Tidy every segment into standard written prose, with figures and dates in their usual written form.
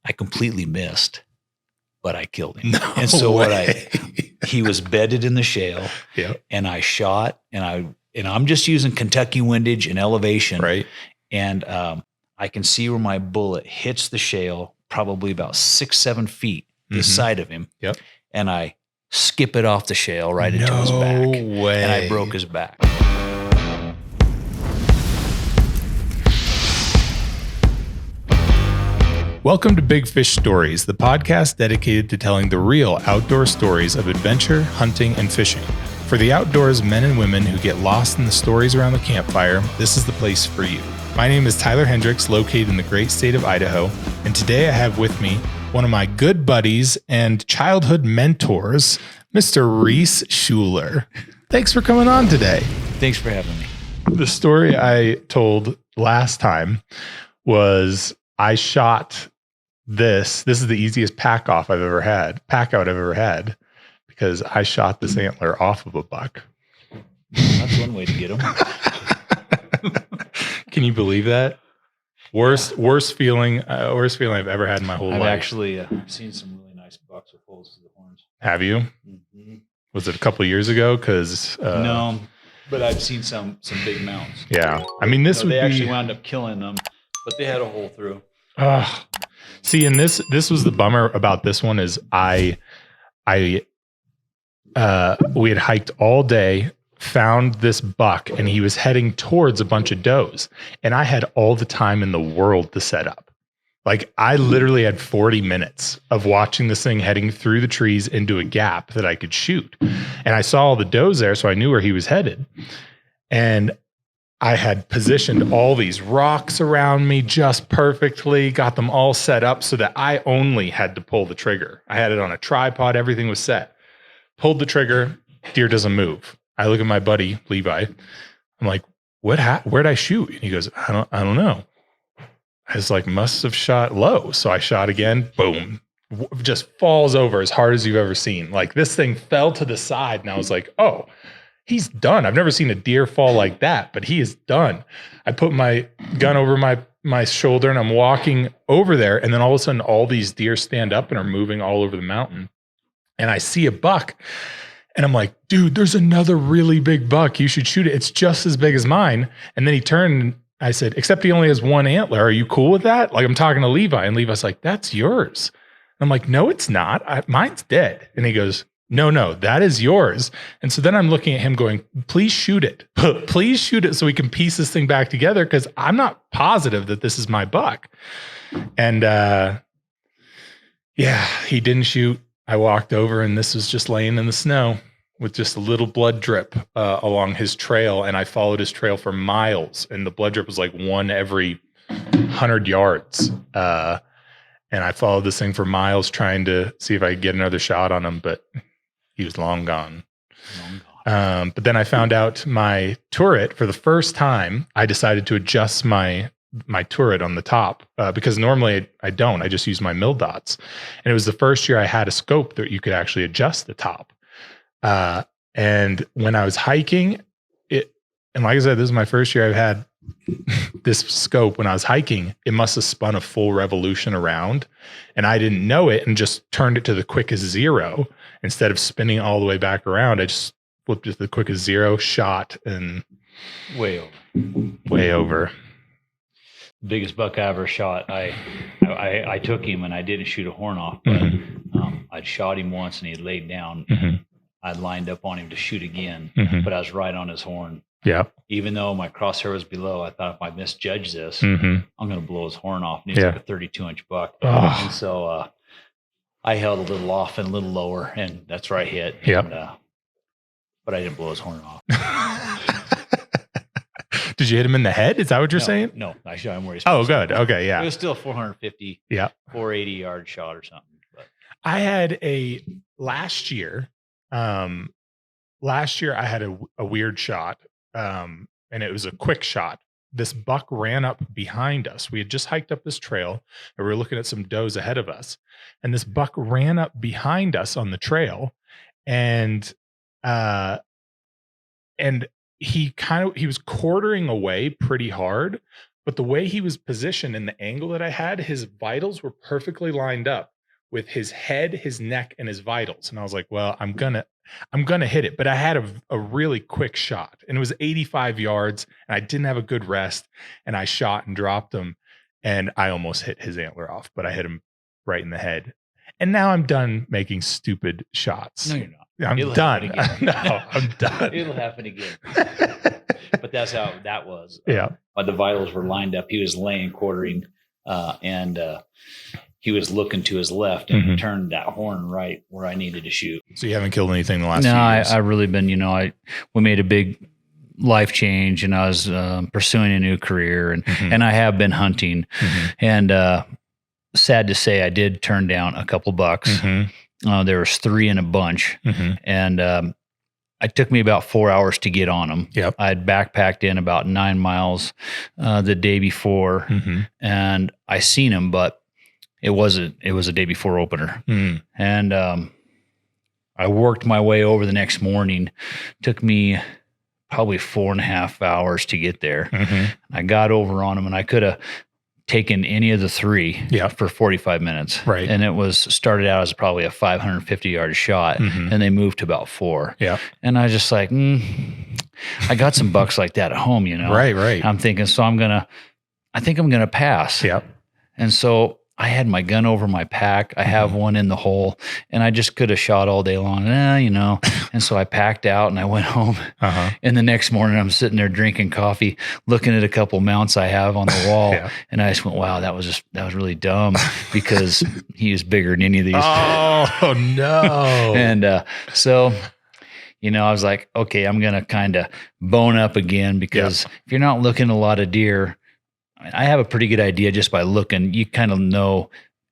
I completely missed, but I killed him. No and so way. he was bedded in the shale, and I shot, and I'm just using Kentucky windage and elevation. Right. And I can see where my bullet hits the shale, probably about 6-7 feet this side of him. Yep. And I skip it off the shale right into his back. No way. And I broke his back. Welcome to Big Fish Stories, the podcast dedicated to telling the real outdoor stories of adventure, hunting, and fishing. For the outdoors men and women who get lost in the stories around the campfire, this is the place for you. My name is Tyler Hendricks, located in the great state of Idaho, and today I have with me one of my good buddies and childhood mentors, Mr. Reed Schuler. Thanks for coming on today. Thanks for having me. The story I told last time was I shot this is the easiest pack out I've ever had, because I shot this antler off of a buck. That's one way to get them. Can you believe that? Worst feeling I've ever had in my whole life. I've actually seen some really nice bucks with holes to the horns. Have you? Mm-hmm. Was it a couple of years ago? Because no, but I've seen some big mounts. Yeah, I mean they actually wound up killing them, but they had a hole through. See, and this was the bummer about this one is we had hiked all day, found this buck, and he was heading towards a bunch of does, and I had all the time in the world to set up. Like I literally had 40 minutes of watching this thing heading through the trees into a gap that I could shoot, and I saw all the does there, so I knew where he was headed, and I had positioned all these rocks around me just perfectly, got them all set up so that I only had to pull the trigger. I had it on a tripod. Everything was set. Pulled the trigger. Deer doesn't move. I look at my buddy, Levi. I'm like, where'd I shoot? And he goes, I don't know. I was like, must have shot low. So I shot again. Boom. Just falls over as hard as you've ever seen. Like this thing fell to the side. And I was like, oh, he's done. I've never seen a deer fall like that, but he is done. I put my gun over my shoulder and I'm walking over there. And then all of a sudden, all these deer stand up and are moving all over the mountain. And I see a buck and I'm like, dude, there's another really big buck. You should shoot it. It's just as big as mine. And then he turned and I said, except he only has one antler. Are you cool with that? Like I'm talking to Levi, and Levi's like, that's yours. I'm like, no, it's not. Mine's dead. And he goes, no, that is yours. And so then I'm looking at him going, please shoot it. Please shoot it so we can piece this thing back together, because I'm not positive that this is my buck. And he didn't shoot. I walked over and this was just laying in the snow with just a little blood drip along his trail. And I followed his trail for miles. And the blood drip was like one every 100 yards. And I followed this thing for miles trying to see if I could get another shot on him, but he was long gone. But then I found out my turret for the first time. I decided to adjust my turret on the top because normally I don't. I just use my mil dots. And it was the first year I had a scope that you could actually adjust the top. And when I was hiking, and like I said, this is my first year I've had this scope. When I was hiking, it must have spun a full revolution around, and I didn't know it and just turned it to the quickest 0 instead of spinning all the way back around. I just flipped it to the quickest 0, shot, and way over. Biggest buck I ever shot. I took him and I didn't shoot a horn off, but I'd shot him once and he had laid down. I'd lined up on him to shoot again, but I was right on his horn. Yeah. Even though my crosshair was below, I thought if I misjudge this, I'm going to blow his horn off. And he's like a 32-inch buck. And so I held a little off and a little lower, and that's where I hit. Yep. But I didn't blow his horn off. Did you hit him in the head? Is that what you're saying? No, I shot him where he's supposed to. Okay, yeah. It was still a 450, 480 yard shot or something. But I had last year I had a weird shot. And it was a quick shot. This buck ran up behind us. We had just hiked up this trail and we were looking at some does ahead of us. And this buck ran up behind us on the trail, and he was quartering away pretty hard, But the way he was positioned and the angle that I had, his vitals were perfectly lined up with his head, his neck, and his vitals. And I was like, well, I'm gonna hit it. But I had a really quick shot, and it was 85 yards, and I didn't have a good rest, and I shot and dropped him, and I almost hit his antler off, but I hit him right in the head. And now I'm done making stupid shots. No, you're not. I'm It'll done. happen again. No, I'm done. It'll happen again. But that's how that was. Yeah. The vitals were lined up. He was laying quartering, and he was looking to his left and turned that horn right where I needed to shoot. So you haven't killed anything in the last few No, years? I really been, we made a big life change, and I was pursuing a new career, and I have been hunting. And sad to say, I did turn down a couple bucks. There was 3 in a bunch, and it took me about 4 hours to get on them. Yep. I had backpacked in about 9 miles the day before, and I seen them, but it was a day before opener. And I worked my way over the next morning. Took me probably 4.5 hours to get there. I got over on them, and I could have taken any of the 3 for 45 minutes. Right. And it started out as probably a 550 yard shot, and they moved to about 4. Yeah. And I was just like, I got some bucks like that at home, Right. I'm thinking, so I think I'm going to pass. Yep. And so I had my gun over my pack. I have one in the hole, and I just could have shot all day long. And so I packed out and I went home. And the next morning I'm sitting there drinking coffee, looking at a couple mounts I have on the wall. And I just went, wow, that was really dumb, because he was bigger than any of these. Oh no. And so I was like, okay, I'm going to kind of bone up again, because if you're not looking at a lot of deer, I have a pretty good idea just by looking. You kind of know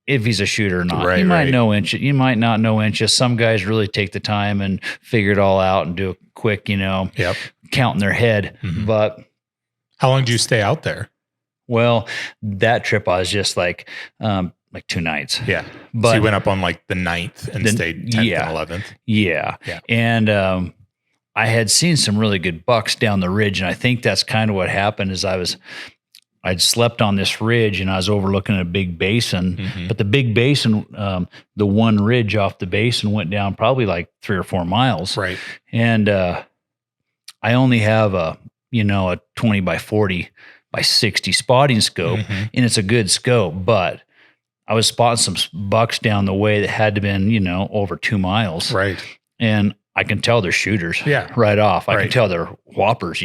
if he's a shooter or not. You might know inches. You might not know inches. Some guys really take the time and figure it all out and do a quick, count in their head. But how long do you stay out there? Well, that trip I was just like 2 nights. Yeah. But so you went up on like the 9th and stayed 10th and 11th. Yeah. And I had seen some really good bucks down the ridge, and I think that's kind of what happened. Is I'd slept on this ridge, and I was overlooking a big basin, but the big basin, the one ridge off the basin went down probably like 3 or 4 miles. Right. And I only have a 20 by 40 by 60 spotting scope, and it's a good scope, but I was spotting some bucks down the way that had to been, over 2 miles. Right. And I can tell they're shooters right off. I can tell they're whoppers,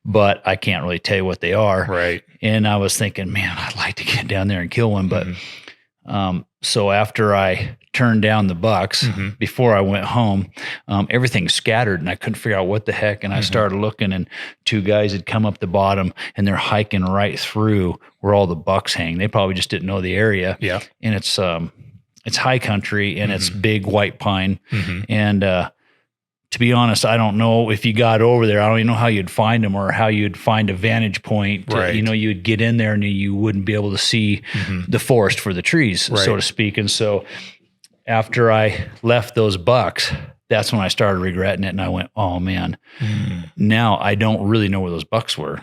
but I can't really tell you what they are. Right. And I was thinking, man, I'd like to get down there and kill one. But so after I turned down the bucks, before I went home, everything scattered, and I couldn't figure out what the heck. And I started looking, and 2 guys had come up the bottom, and they're hiking right through where all the bucks hang. They probably just didn't know the area. Yeah. And it's high country, and it's big white pine. And to be honest, I don't know if you got over there. I don't even know how you'd find them, or how you'd find a vantage point. You'd get in there and you wouldn't be able to see the forest for the trees, so to speak. And so after I left those bucks, that's when I started regretting it. And I went, oh man, now I don't really know where those bucks were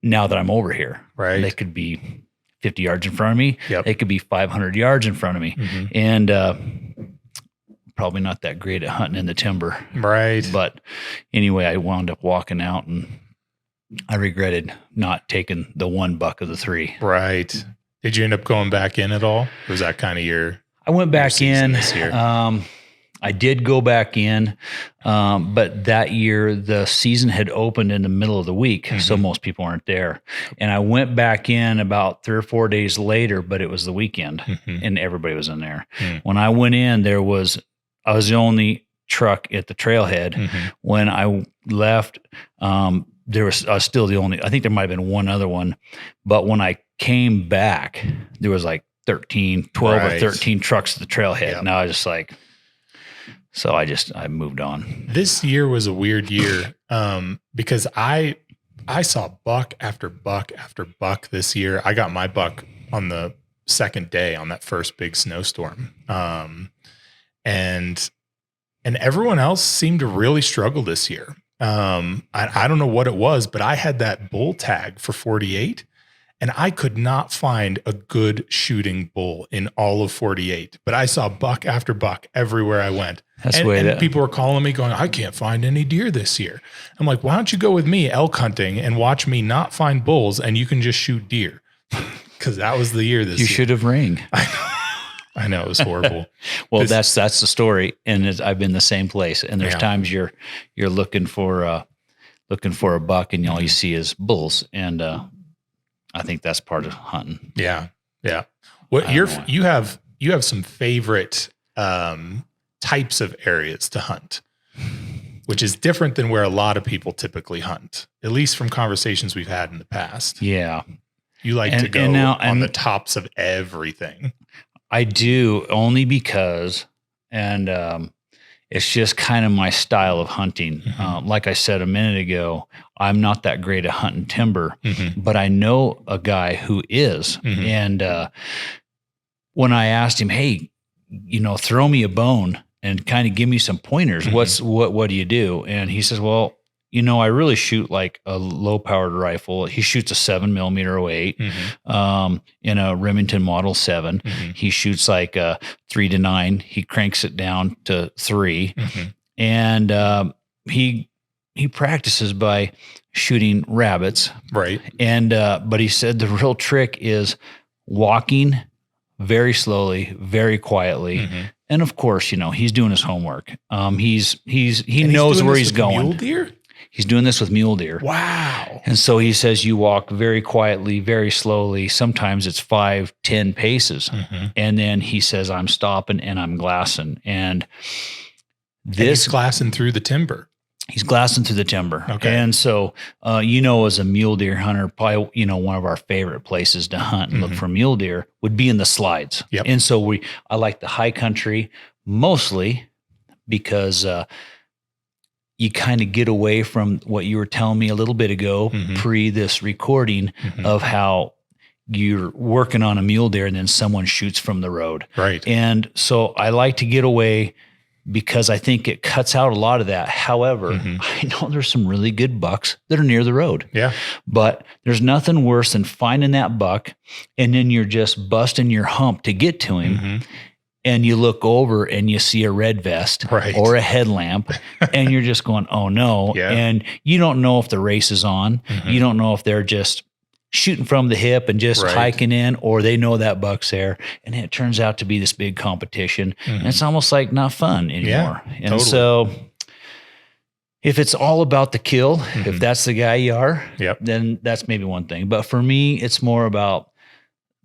now that I'm over here. Right. They could be 50 yards in front of me. Yep. They could be 500 yards in front of me. And, probably not that great at hunting in the timber. Right. But anyway, I wound up walking out, and I regretted not taking the 1 buck of the 3. Right. Did you end up going back in at all? Or was that kind of I went back in this year? I did go back in, but that year the season had opened in the middle of the week, so most people aren't there. And I went back in about 3 or 4 days later, but it was the weekend, and everybody was in there. When I went in, I was the only truck at the trailhead. When I left, I was still the only. I think there might have been one other one, but when I came back, there was like 12 or 13 trucks at the trailhead. And I was just like, so I moved on. This year was a weird year because I saw buck after buck after buck this year. I got my buck on the second day on that first big snowstorm. And everyone else seemed to really struggle this year. I don't know what it was, but I had that bull tag for 48 and I could not find a good shooting bull in all of 48, but I saw buck after buck everywhere I went. And people were calling me going, I can't find any deer this year. I'm like, why don't you go with me elk hunting and watch me not find bulls and you can just shoot deer? Because that was the year this year. You should have rang. I know it was horrible. Well, that's the story, and I've been the same place. And there's times you're looking for a buck, and all you see is bulls, and I think that's part of hunting. Yeah. What you have some favorite types of areas to hunt, which is different than where a lot of people typically hunt, at least from conversations we've had in the past. Yeah, you like to go on the tops of everything. I do, only because, and it's just kind of my style of hunting. Like I said a minute ago, I'm not that great at hunting timber, but I know a guy who is. And when I asked him, hey, throw me a bone and kind of give me some pointers, what do you do? And he says, well, I really shoot like a low powered rifle. He shoots a 7mm 08 in a Remington Model 7. He shoots like a 3-9. He cranks it down to 3, and he practices by shooting rabbits. Right. And but he said the real trick is walking very slowly, very quietly. And of course, he's doing his homework. He knows where he's going. Mule deer? He's doing this with mule deer. Wow. And so he says you walk very quietly, very slowly. Sometimes it's 5-10 paces. And then he says, I'm stopping and I'm glassing. And he's glassing through the timber. He's glassing through the timber. Okay. And so, as a mule deer hunter, probably, one of our favorite places to hunt and look for mule deer would be in the slides. Yep. And so I like the high country mostly because, you kind of get away from what you were telling me a little bit ago, pre this recording, of how you're working on a mule deer and then someone shoots from the road. Right. And so I like to get away because I think it cuts out a lot of that. However, I know there's some really good bucks that are near the road. Yeah. But there's nothing worse than finding that buck and then you're just busting your hump to get to him. And you look over and you see a red vest or a headlamp and you're just going, oh no. Yeah. And you don't know if the race is on. You don't know if they're just shooting from the hip and just hiking in, or they know that buck's there. And it turns out to be this big competition. And it's almost like not fun anymore. And so if it's all about the kill, if that's the guy you are, then that's maybe one thing. But for me, it's more about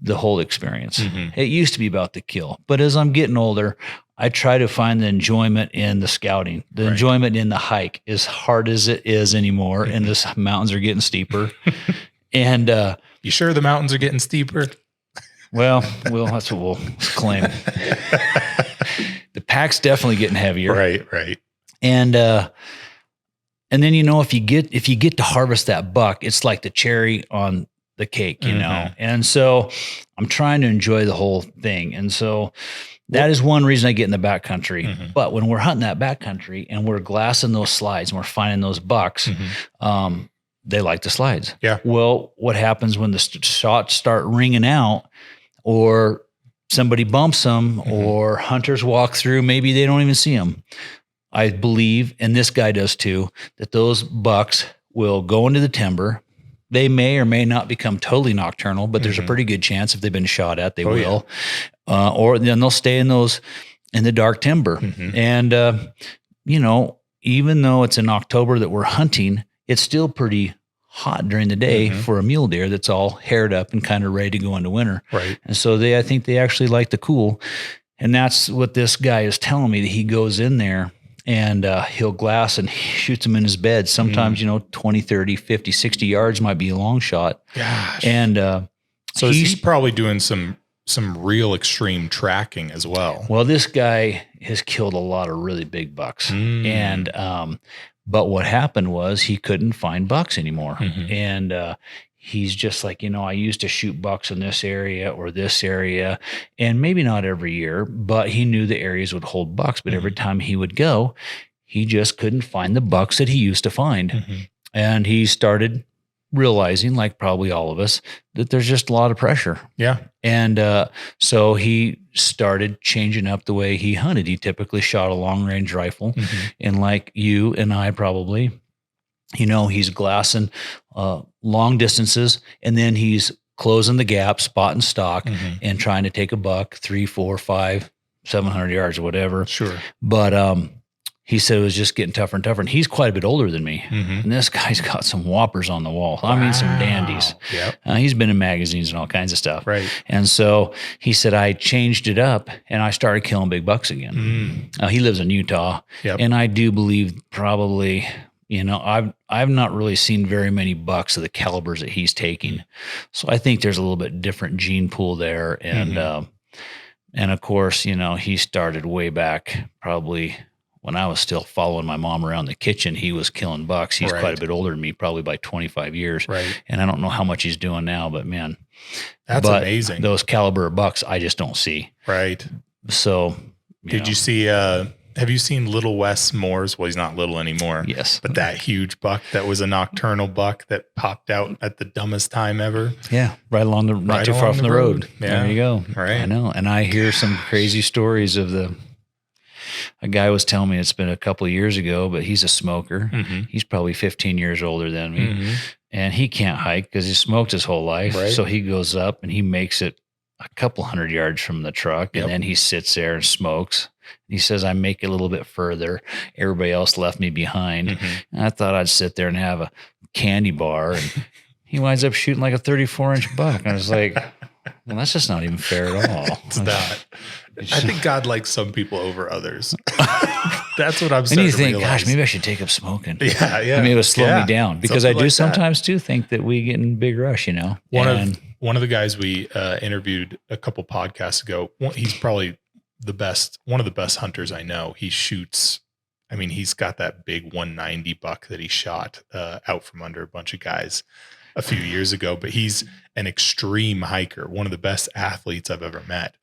the whole experience. It used to be about the kill, but as I'm getting older, I try to find the enjoyment in the scouting, the enjoyment in the hike, as hard as it is anymore. And the mountains are getting steeper. And you sure the mountains are getting steeper? Well, that's what we'll claim. The pack's definitely getting heavier. Right. And then if you get to harvest that buck, it's like the cherry on the cake, And so I'm trying to enjoy the whole thing. And so that is one reason I get in the backcountry. But when we're hunting that backcountry and we're glassing those slides and we're finding those bucks, they like the slides. Yeah. Well, what happens when the shots start ringing out, or somebody bumps them, or hunters walk through, maybe they don't even see them. I believe, and this guy does too, that those bucks will go into the timber. They may or may not become totally nocturnal, but there's a pretty good chance if they've been shot at, they will. Yeah. Or then they'll stay in the dark timber. And, even though it's in October that we're hunting, it's still pretty hot during the day for a mule deer that's all haired up and kind of ready to go into winter. Right. And so I think they actually like the cool. And that's what this guy is telling me, that he goes in there and he'll glass and he shoots them in his bed. Sometimes, 20, 30, 50, 60 yards might be a long shot. Gosh. And so he's probably doing some real extreme tracking as well. Well, this guy has killed a lot of really big bucks. And but what happened was he couldn't find bucks anymore. And he's just like, I used to shoot bucks in this area or this area, and maybe not every year, but he knew the areas would hold bucks. But every time he would go, he just couldn't find the bucks that he used to find. And he started realizing, like probably all of us, that there's just a lot of pressure. Yeah. And so he started changing up the way he hunted. He typically shot a long range rifle. And like you and I probably, he's glassing long distances, and then he's closing the gap, spot and stock, and trying to take a buck 3, 4, 5, 700 yards or whatever. Sure. But he said it was just getting tougher and tougher. And he's quite a bit older than me. And this guy's got some whoppers on the wall. I mean, some dandies. Yep. He's been in magazines and all kinds of stuff. Right. And so he said, I changed it up and I started killing big bucks again. He lives in Utah. Yep. And I do believe probably, I've not really seen very many bucks of the calibers that he's taking. So I think there's a little bit different gene pool there. And, and of course, he started way back probably when I was still following my mom around the kitchen. He was killing bucks. He's quite a bit older than me, probably by 25 years. Right. And I don't know how much he's doing now, but man, that's amazing. Those caliber bucks, I just don't see. Right. So, did you see, have you seen Little Wes Moore's? Well, he's not little anymore. Yes. But that huge buck that was a nocturnal buck that popped out at the dumbest time ever. Yeah. Right along the, not too far from the road. Yeah. There you go. Right. I know. And I hear some crazy stories of a guy was telling me, it's been a couple of years ago, but he's a smoker. He's probably 15 years older than me. And he can't hike because he smoked his whole life. Right. So he goes up and he makes it a couple hundred yards from the truck. And then he sits there and smokes. He says, I make it a little bit further. Everybody else left me behind. And I thought I'd sit there and have a candy bar. And he winds up shooting like a 34-inch buck. And I was like, well, that's just not even fair at all. It's not. I think God likes some people over others. That's what I'm and starting you think, to realize. gosh, maybe I should take up smoking. Yeah. I mean, it would slow me down because Something I do like sometimes too think that we get in big rush, One of the guys we interviewed a couple podcasts ago, he's probably one of the best hunters I know. He shoots, I mean, he's got that big 190 buck that he shot out from under a bunch of guys a few years ago, but he's an extreme hiker, one of the best athletes I've ever met.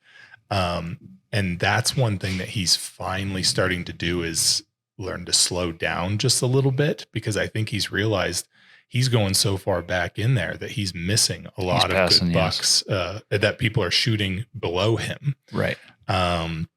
And that's one thing that he's finally starting to do is learn to slow down just a little bit, because I think he's realized he's going so far back in there that he's missing a lot of good bucks that people are shooting below him. Right. And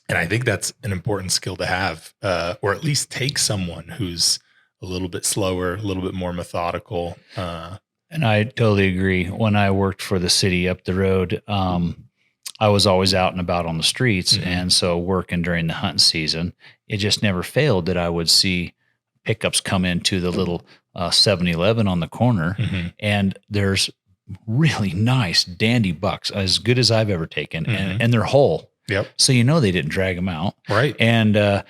I think that's an important skill to have, or at least take someone who's a little bit slower, a little bit more methodical. And I totally agree. When I worked for the city up the road, I was always out and about on the streets. And so working during the hunting season, it just never failed that I would see pickups come into the little 7-Eleven on the corner. And there's really nice dandy bucks, as good as I've ever taken. And they're whole. Yep. So, they didn't drag them out. Right. And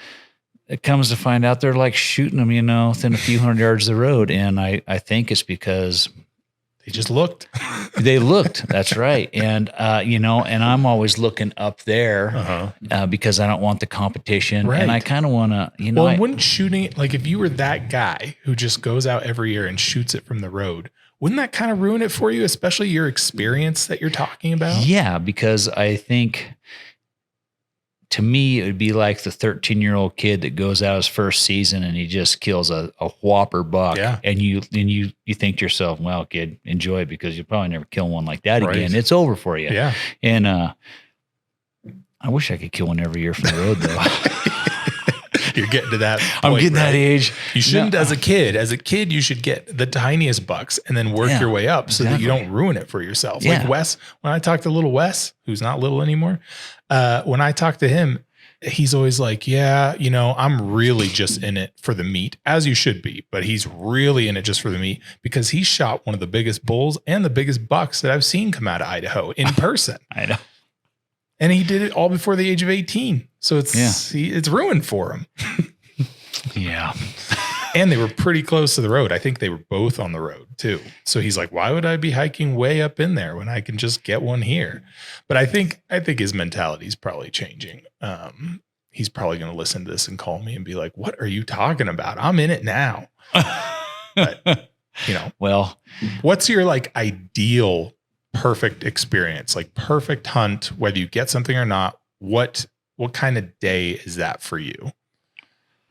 it comes to find out they're like shooting them, within a few hundred yards of the road. And I think it's because they just looked. They looked. That's right. And, and I'm always looking up there because I don't want the competition. Right. And I kind of want to, Well, wouldn't shooting it, like if you were that guy who just goes out every year and shoots it from the road, wouldn't that kind of ruin it for you, especially your experience that you're talking about? Yeah, because I think to me, it would be like the 13-year-old kid that goes out his first season and he just kills a whopper buck. Yeah. And you think to yourself, well, kid, enjoy it because you'll probably never kill one like that again. It's over for you. Yeah. And I wish I could kill one every year from the road, though. You're getting to that point, I'm getting that age. You shouldn't as a kid. As a kid, you should get the tiniest bucks and then work your way up so that you don't ruin it for yourself. Like Wes, when I talk to little Wes, who's not little anymore, when I talk to him, he's always like, I'm really just in it for the meat, as you should be, but he's really in it just for the meat because he shot one of the biggest bulls and the biggest bucks that I've seen come out of Idaho in person. I know. And he did it all before the age of 18. So it's ruined for him. Yeah. And they were pretty close to the road. I think they were both on the road too. So he's like, why would I be hiking way up in there when I can just get one here? But I think his mentality is probably changing. He's probably going to listen to this and call me and be like, what are you talking about? I'm in it now. But, well, what's your ideal perfect experience, like perfect hunt, whether you get something or not? What kind of day is that for you?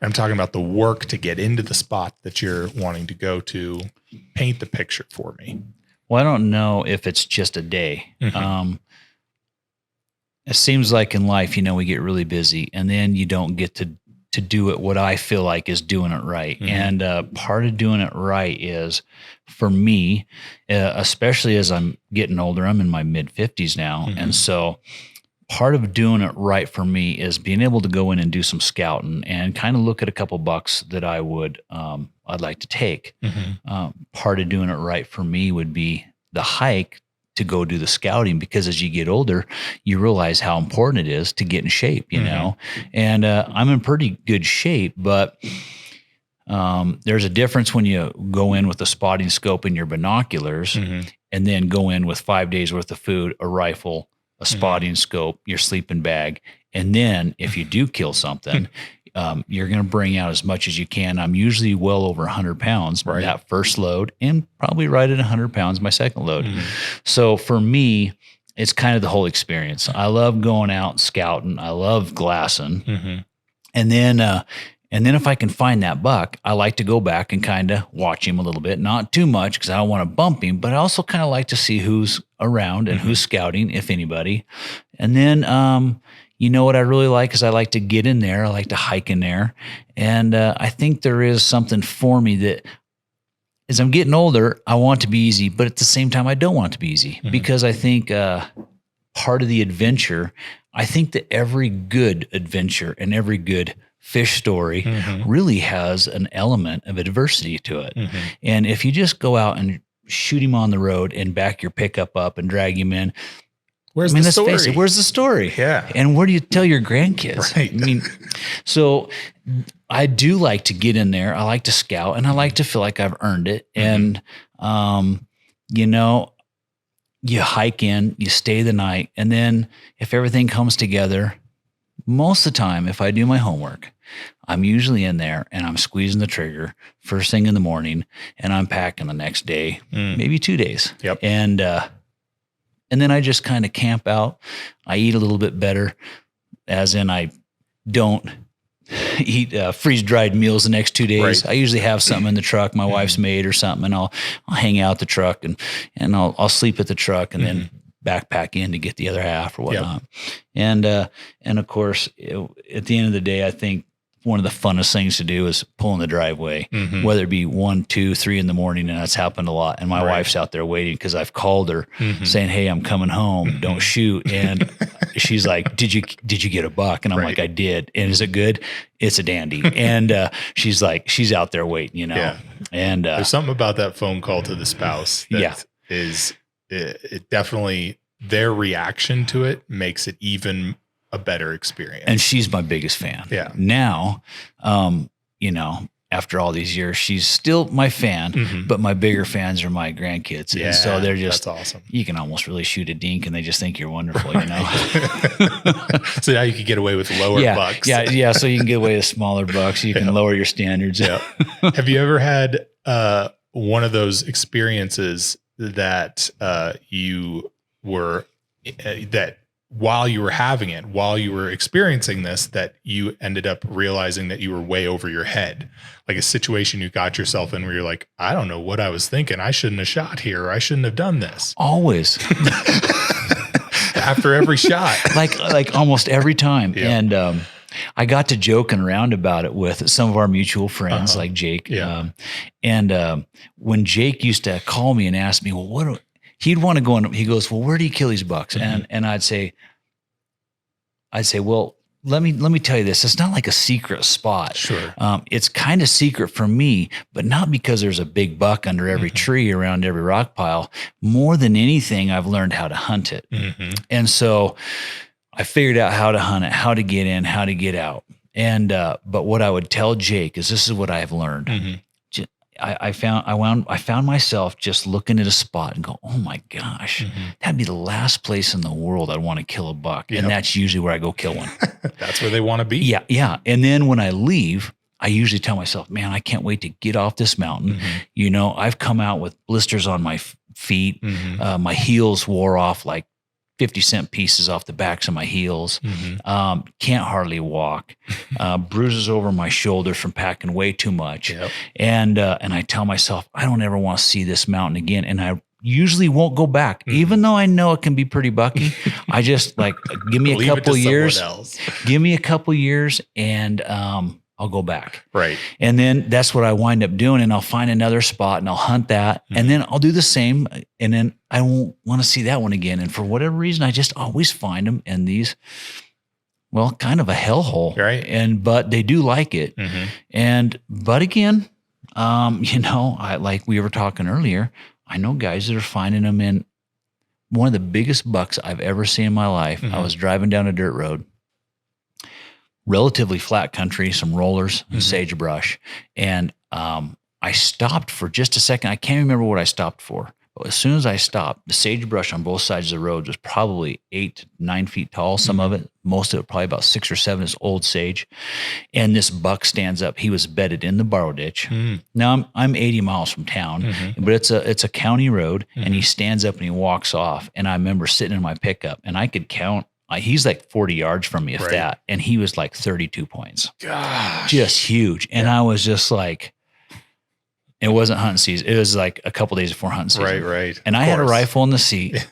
I'm talking about the work to get into the spot that you're wanting to go to. Paint the picture for me. Well, I don't know if it's just a day. It seems like in life, we get really busy and then you don't get to do it what I feel like is doing it right. And part of doing it right is, for me, especially as I'm getting older, I'm in my mid-50s now. And so part of doing it right for me is being able to go in and do some scouting and kind of look at a couple bucks that I'd like to take. Part of doing it right for me would be the hike to go do the scouting, because as you get older, you realize how important it is to get in shape, know? And I'm in pretty good shape, but there's a difference when you go in with a spotting scope and your binoculars and then go in with 5 days worth of food, a rifle, a spotting scope, your sleeping bag. And then if you do kill something, you're going to bring out as much as you can. I'm usually well over 100 pounds that first load, and probably right at 100 pounds my second load. So for me, it's kind of the whole experience. I love going out scouting. I love glassing. And then if I can find that buck, I like to go back and kind of watch him a little bit, not too much because I don't want to bump him, but I also kind of like to see who's around and who's scouting, if anybody. And then, what I really like is I like to get in there. I like to hike in there. And I think there is something for me that as I'm getting older, I want to be easy, but at the same time, I don't want it to be easy because I think part of the adventure, I think that every good adventure and every good fish story really has an element of adversity to it. And if you just go out and shoot him on the road and back your pickup up and drag him in, Where's the story? Face it, where's the story? Yeah. And where do you tell your grandkids? Right. So I do like to get in there. I like to scout and I like to feel like I've earned it. And, you hike in, you stay the night. And then if everything comes together, most of the time, if I do my homework, I'm usually in there and I'm squeezing the trigger first thing in the morning and I'm packing the next day, maybe 2 days. Yep. And then I just kind of camp out. I eat a little bit better, as in I don't eat freeze-dried meals the next 2 days. I usually have something in the truck my wife's made or something, and I'll hang out the truck and I'll sleep at the truck and then backpack in to get the other half or whatnot. And of course, at the end of the day, I think one of the funnest things to do is pull in the driveway, whether it be 1, 2, 3 in the morning. And that's happened a lot. And my wife's out there waiting because I've called her saying, "Hey, I'm coming home. Don't shoot." And she's like, did you get a buck? And I'm like, "I did." "And is it good?" "It's a dandy." And she's like, she's out there waiting, And there's something about that phone call to the spouse that is it definitely, their reaction to it makes it even a better experience. And she's my biggest fan. Yeah. Now, after all these years, she's still my fan, but my bigger fans are my grandkids. Yeah, and so they're just, that's awesome. You can almost really shoot a dink and they just think you're wonderful, So now you can get away with lower bucks. Yeah. So you can get away with smaller bucks. You can lower your standards. Yeah. Have you ever had one of those experiences that you were, that while you were having it, while you were experiencing this, that you ended up realizing that you were way over your head? Like a situation you got yourself in where you're like, I don't know what I was thinking. I shouldn't have shot here. Or I shouldn't have done this. Always. After every shot. Like almost every time. Yeah. And I got to joking around about it with some of our mutual friends like Jake. Yeah. When Jake used to call me and ask me, well, he'd want to go in, he goes, "Well, where do you kill these bucks?" And I'd say, "Well, let me tell you this. It's not like a secret spot. Sure. It's kind of secret for me, but not because there's a big buck under every tree around every rock pile. More than anything, I've learned how to hunt it. And so I figured out how to hunt it, how to get in, how to get out. And but what I would tell Jake is, this is what I've learned. I found myself just looking at a spot and go, "Oh my gosh, that'd be the last place in the world I'd want to kill a buck." And that's usually where I go kill one. That's where they want to be. Yeah. And then when I leave, I usually tell myself, "Man, I can't wait to get off this mountain." I've come out with blisters on my feet. My heels wore off like 50-cent pieces off the backs of my heels. Can't hardly walk. Bruises over my shoulders from packing way too much. Yep. And I tell myself, I don't ever want to see this mountain again. And I usually won't go back, even though I know it can be pretty bucky. I just like, give me a couple years, and I'll go back. Right. And then that's what I wind up doing. And I'll find another spot and I'll hunt that. And then I'll do the same. And then I won't want to see that one again. And for whatever reason, I just always find them in these, well, kind of a hellhole. Right. But they do like it. But again, like we were talking earlier, I know guys that are finding them in one of the biggest bucks I've ever seen in my life. I was driving down a dirt road, relatively flat country, some rollers and sagebrush. And I stopped for just a second. I can't remember what I stopped for. But as soon as I stopped, the sagebrush on both sides of the road was probably 8 to 9 feet tall. Some of it, most of it, probably about 6 or 7 is old sage. And this buck stands up. He was bedded in the borrow ditch. Now I'm 80 miles from town, but it's a county road. And he stands up and he walks off. And I remember sitting in my pickup, and I could count. He's like 40 yards from me, if that. And he was like 32 points. Gosh. Just huge. And I was just like, it wasn't hunting season. It was like a couple days before hunting season. Right. And I had a rifle in the seat,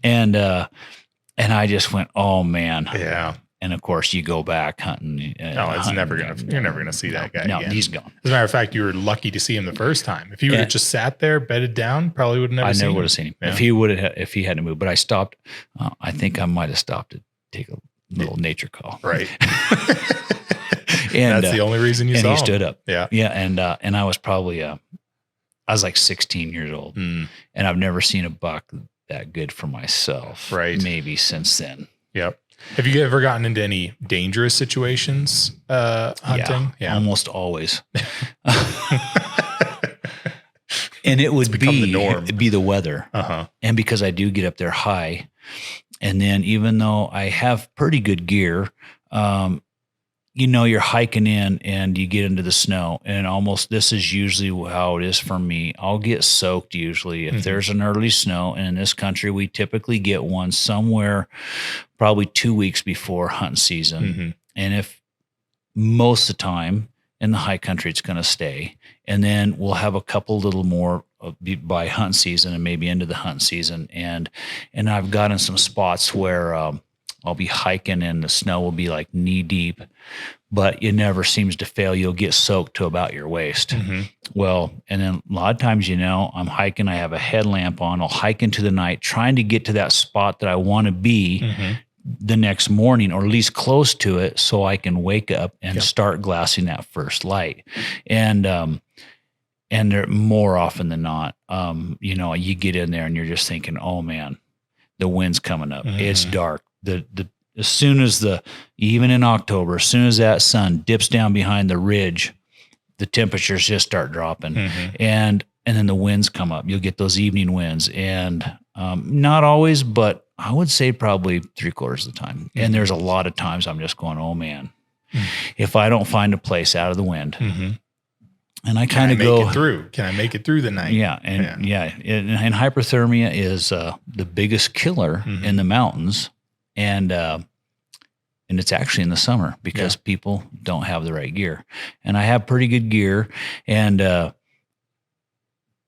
and I just went, oh man. Yeah. And of course you go back hunting. You're never going to see that guy no, again. He's gone. As a matter of fact, you were lucky to see him the first time. If he would have just sat there, bedded down, probably would have never seen him. I never would have seen him. Yeah. If he hadn't moved, but I stopped. I think I might've stopped to take a little nature call. Right. And that's the only reason you saw him. And he stood up. Yeah. Yeah. And I was probably, I was like 16 years old, and I've never seen a buck that good for myself. Right. Maybe since then. Yep. Have you ever gotten into any dangerous situations hunting? Yeah. Almost always. And it would be the norm. It'd be the weather. And because I do get up there high, and then even though I have pretty good gear, you're hiking in and you get into the snow, and this is usually how it is for me. I'll get soaked usually if there's an early snow. And in this country, we typically get one somewhere probably 2 weeks before hunting season. And if most of the time in the high country, it's going to stay. And then we'll have a couple little more by hunting season and maybe into the hunting season. And I've gotten some spots where, I'll be hiking and the snow will be like knee deep, but it never seems to fail. You'll get soaked to about your waist. Well, and then a lot of times, I'm hiking, I have a headlamp on, I'll hike into the night trying to get to that spot that I want to be the next morning, or at least close to it, so I can wake up and start glassing that first light. And they're more often than not, you get in there and you're just thinking, oh man, the wind's coming up. It's dark. As soon as even in October, as soon as that sun dips down behind the ridge, the temperatures just start dropping, and then the winds come up. You'll get those evening winds, and not always, but I would say probably 3/4 of the time. And there's a lot of times I'm just going, oh man, if I don't find a place out of the wind, and I kind of go through. Can I make it through the night? Yeah, and hypothermia is the biggest killer in the mountains. And it's actually in the summer because people don't have the right gear. And I have pretty good gear. And I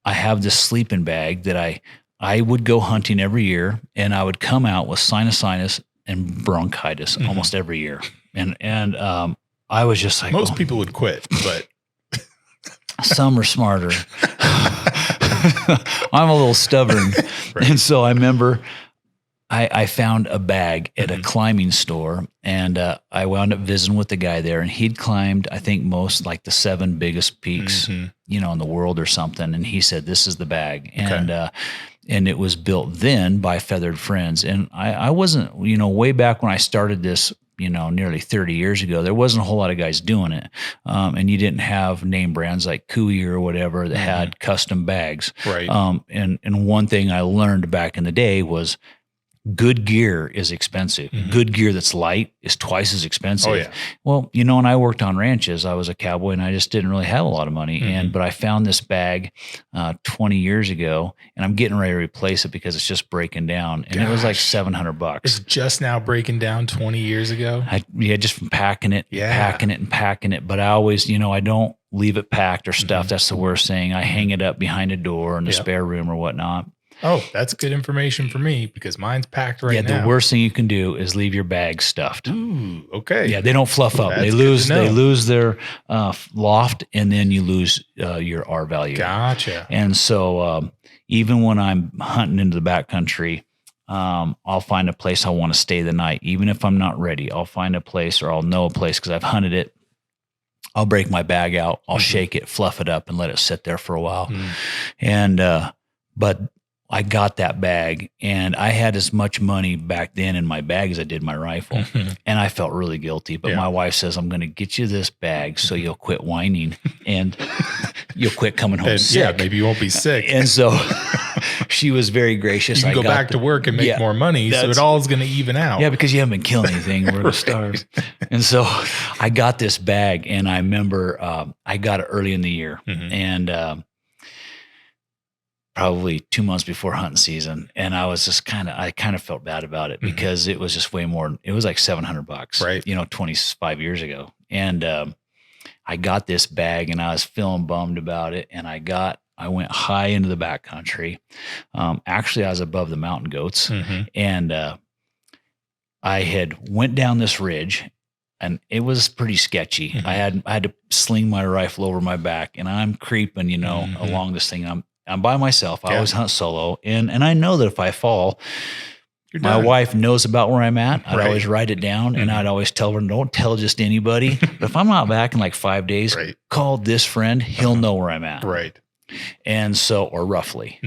have this sleeping bag that I would go hunting every year, and I would come out with sinusitis and bronchitis almost every year. And I was just like, most people would quit, but some are smarter. I'm a little stubborn. And so I remember I found a bag at a climbing store, and I wound up visiting with the guy there, and he'd climbed, I think, most like the 7 biggest peaks, in the world or something. And he said, this is the bag. And it was built then by Feathered Friends. And I wasn't, way back when I started this, nearly 30 years ago, there wasn't a whole lot of guys doing it. And you didn't have name brands like Cooey or whatever that had custom bags. Right. And one thing I learned back in the day was, good gear is expensive. Good gear that's light is twice as expensive. Oh, yeah. Well, when I worked on ranches, I was a cowboy and I just didn't really have a lot of money. But I found this bag 20 years ago and I'm getting ready to replace it because it's just breaking down. And it was like $700. It's just now breaking down 20 years ago. Just from packing it, packing it. But I always, I don't leave it packed or stuff. That's the worst thing. I hang it up behind a door in the spare room or whatnot. Oh, that's good information for me because mine's packed now. Yeah, the worst thing you can do is leave your bag stuffed. Ooh, okay. Yeah, they don't fluff up. They lose their loft, and then you lose your R value. Gotcha. And so even when I'm hunting into the backcountry, I'll find a place I want to stay the night. Even if I'm not ready, I'll find a place or I'll know a place because I've hunted it. I'll break my bag out. I'll shake it, fluff it up, and let it sit there for a while. And but I got that bag and I had as much money back then in my bag as I did my rifle. And I felt really guilty. But my wife says, I'm going to get you this bag so you'll quit whining and you'll quit coming home sick. Yeah, maybe you won't be sick. And so she was very gracious. You can go back to work and make more money. So it all is going to even out. Yeah, because you haven't been killing anything. We're going to starve. And so I got this bag and I remember I got it early in the year. And probably 2 months before hunting season. And I was just I kind of felt bad about it because it was just way more. It was like $700, right? 25 years ago. And I got this bag and I was feeling bummed about it. And I went high into the backcountry. Actually, I was above the mountain goats. And I had went down this ridge and it was pretty sketchy. I had to sling my rifle over my back and I'm creeping, along this thing. I'm by myself. I always hunt solo. And I know that if I fall, my wife knows about where I'm at. I'd always write it down and I'd always tell her, don't tell just anybody. But if I'm not back in like 5 days, call this friend. He'll know where I'm at. Right. And so, or roughly.